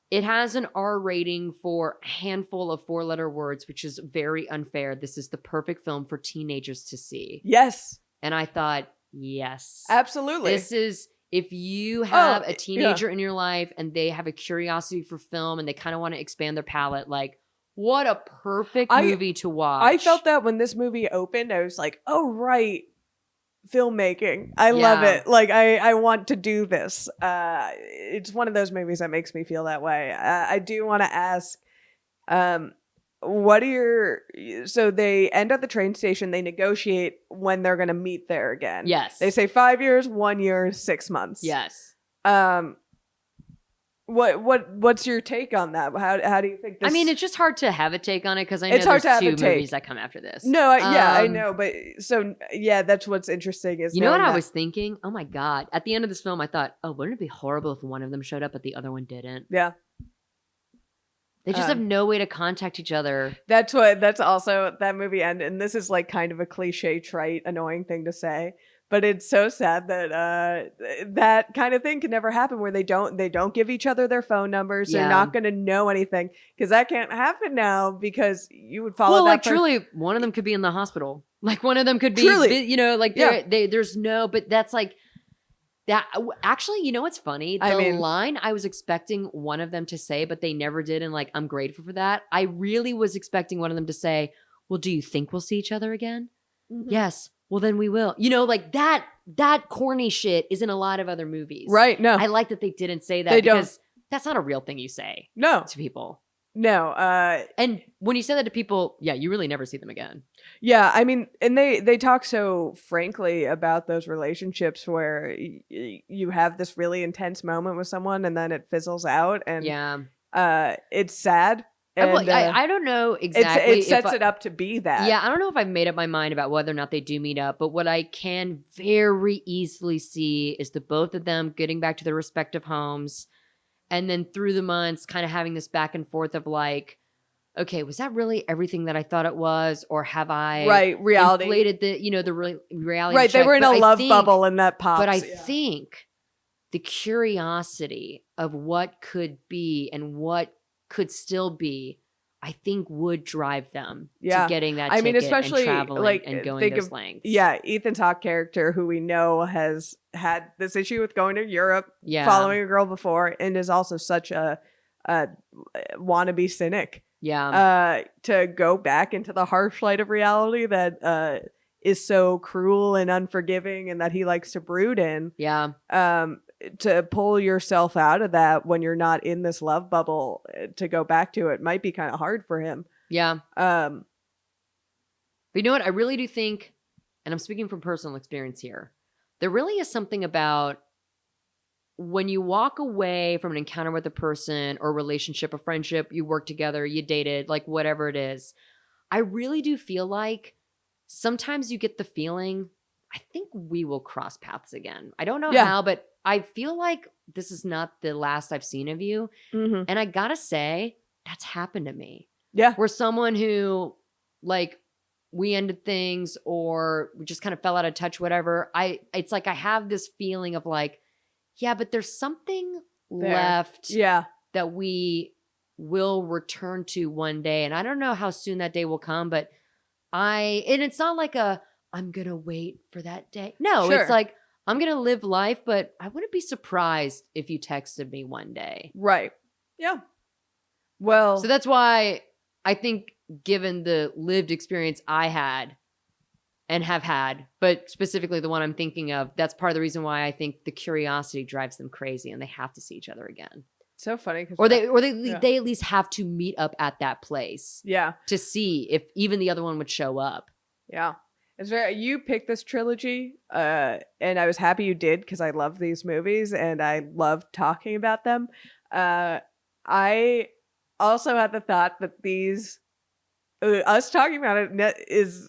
it has an R rating for a handful of 4-letter words, which is very unfair. This is the perfect film for teenagers to see. Yes. And I thought, yes. Absolutely. This is... If you have a teenager in your life and they have a curiosity for film and they kind of want to expand their palette, like, what a perfect movie to watch. I felt that when this movie opened, I was like, oh, right. Filmmaking. I love it. Like, I want to do this. It's one of those movies that makes me feel that way. I do want to ask, what are so they end at the train station, they negotiate when they're going to meet there again. Yes. They say 5 years, 1 year, 6 months. Yes. What's your take on that? How do you think this? I mean, it's just hard to have a take on it because I know there's 2 movies that come after this. No, I know, but that's what's interesting is what I was thinking? Oh my God. At the end of this film, I thought, oh, wouldn't it be horrible if one of them showed up but the other one didn't? Yeah. They just have no way to contact each other. That's also that movie end. And this is like kind of a cliche, trite, annoying thing to say, but it's so sad that that kind of thing can never happen where they don't give each other their phone numbers. They're not going to know anything because that can't happen now because you would follow. Well, like truly, one of them could be in the hospital. Like one of them could be, there's no, but that's like. That actually, you know what's funny? The line I was expecting one of them to say, but they never did, and like I'm grateful for that. I really was expecting one of them to say, "Well, do you think we'll see each other again?" Mm-hmm. Yes. Well, then we will. Like that corny shit is in a lot of other movies, right? No, I like that they didn't say that because that's not a real thing you say. To people. No. And when you say that to people, you really never see them again. Yeah, I mean, and they talk so frankly about those relationships where you have this really intense moment with someone and then it fizzles out and it's sad And I don't know exactly. it sets it up to be that. Yeah, I don't know if I've made up my mind about whether or not they do meet up, but what I can very easily see is the both of them getting back to their respective homes, and then through the months kind of having this back and forth of like, okay, was that really everything that I thought it was, or have I reality inflated the reality? Right, they check? were in But a I love think- bubble, and that pops. But I think the curiosity of what could be and what could still be, I think would drive them to getting that ticket especially and traveling like and going think those of, lengths. Yeah, Ethan's Hawke character, who we know has had this issue with going to Europe, Yeah. following a girl before, and is also such a wannabe cynic. Yeah. To go back into the harsh light of reality that is so cruel and unforgiving, and that he likes to brood in. Yeah. To pull yourself out of that when you're not in this love bubble, to go back to it might be kind of hard for him. Yeah. But you know what? I really do think, and I'm speaking from personal experience here, there really is something about when you walk away from an encounter with a person or relationship, a friendship, you work together, you dated, like whatever it is. I really do feel like sometimes you get the feeling, I think we will cross paths again. I don't know how, but I feel like this is not the last I've seen of you. mm-hmm. And I gotta say, that's happened to me. Yeah. Where someone who, like, we ended things or we just kind of fell out of touch, whatever. It's like I have this feeling of like, yeah, but there's something left that we will return to one day. And I don't know how soon that day will come, but and it's not like I'm going to wait for that day. No, It's like, I'm going to live life, but I wouldn't be surprised if you texted me one day. Right. Yeah. Well, So that's why I think, given the lived experience I had and have had, but specifically the one I'm thinking of, that's part of the reason why I think the curiosity drives them crazy and they have to see each other again. so funny. Or they at least have to meet up at that place. Yeah. To see if even the other one would show up. Yeah. It's you picked this trilogy, and I was happy you did, because I love these movies and I love talking about them. I also had the thought that these, us talking about it is,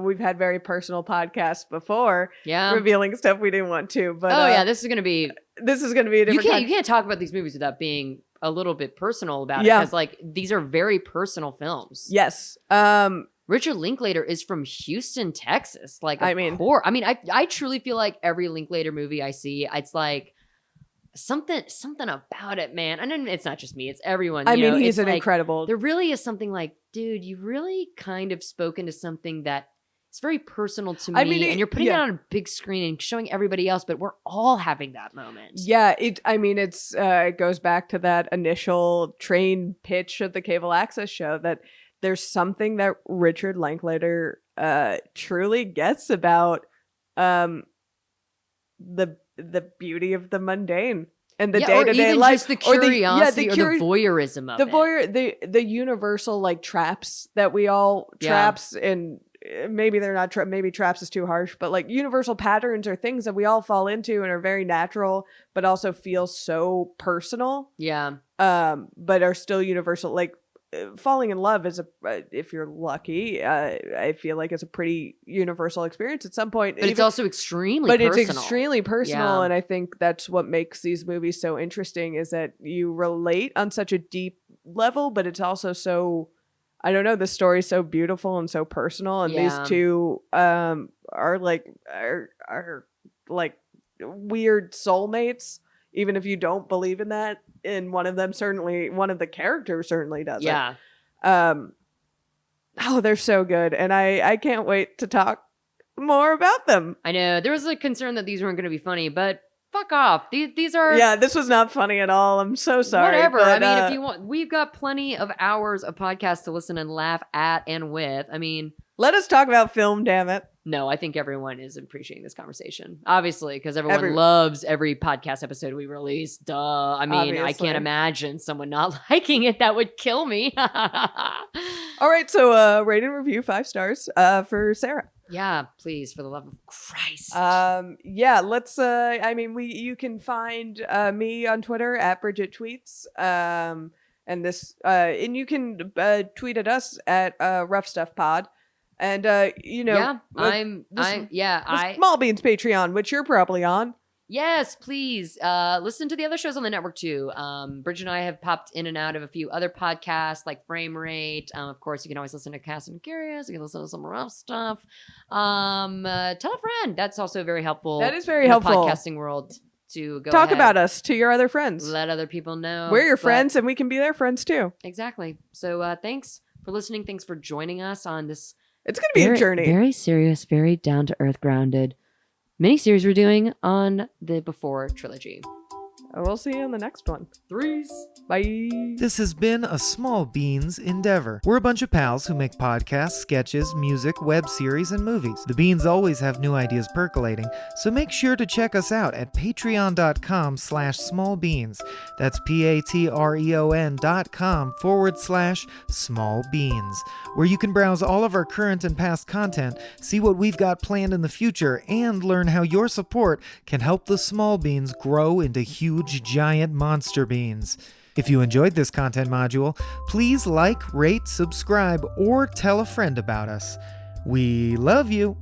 we've had very personal podcasts before, revealing stuff we didn't want to. But this is gonna be a different. You can't talk about these movies without being a little bit personal about it, because like these are very personal films. Yes. Richard Linklater is from Houston, Texas. Like, I truly feel like every Linklater movie I see, it's like something about it, man. And then it's not just me; it's everyone. He's an like, incredible. There really is something like, dude, you really kind of spoken to something that is very personal to me, and you're putting it on a big screen and showing everybody else, but we're all having that moment. Yeah, it goes back to that initial train pitch of the cable access show, that there's something that Richard Linklater truly gets about the beauty of the mundane and the day-to-day life, just the curiosity or the voyeurism of it. The universal like traps that we all traps, and maybe they're not maybe traps is too harsh, but like universal patterns are things that we all fall into and are very natural, but also feel so personal. Yeah. But are still universal. Like, falling in love is if you're lucky, I feel like it's a pretty universal experience at some point. But it's also extremely personal. It's extremely personal, and I think that's what makes these movies so interesting, is that you relate on such a deep level, but it's also so, I don't know, the story's so beautiful and so personal, and these two are like weird soulmates, even if you don't believe in that. And one of the characters certainly does. Yeah. They're so good. And I can't wait to talk more about them. I know. There was a concern that these weren't going to be funny, but fuck off. These are... Yeah, this was not funny at all. I'm so sorry. Whatever. But, if you want... We've got plenty of hours of podcasts to listen and laugh at and with. Let us talk about film, damn it. No, I think everyone is appreciating this conversation. Obviously, because everyone loves every podcast episode we release. Duh. Obviously. I can't imagine someone not liking it. That would kill me. All right, so rate and review 5 stars for Sarah. Yeah, please, for the love of Christ. Let's you can find me on Twitter at Bridgett Tweets. And this, and you can tweet at us at Rough Stuff Pod. And Small Beans Patreon, which you're probably on. Yes, please. Listen to the other shows on the network too. Bridget and I have popped in and out of a few other podcasts like Frame Rate. Of course, you can always listen to Cast and Curious. You can listen to some rough stuff. Tell a friend. That's also very helpful. That is very helpful. In the podcasting world to go talk ahead, about us to your other friends. Let other people know. We're your friends, and we can be their friends too. Exactly. So thanks for listening. Thanks for joining us on this. It's going to be a journey. Very serious, very down to earth, grounded miniseries we're doing on the Before trilogy. We'll see you in the next one. Threes. Bye. This has been a Small Beans endeavor. We're a bunch of pals who make podcasts, sketches, music, web series, and movies. The Beans always have new ideas percolating, so make sure to check us out at patreon.com/smallbeans. That's patreon.com/smallbeans, where you can browse all of our current and past content, see what we've got planned in the future, and learn how your support can help the Small Beans grow into huge, giant monster beans. If you enjoyed this content module, please like, rate, subscribe, or tell a friend about us. We love you.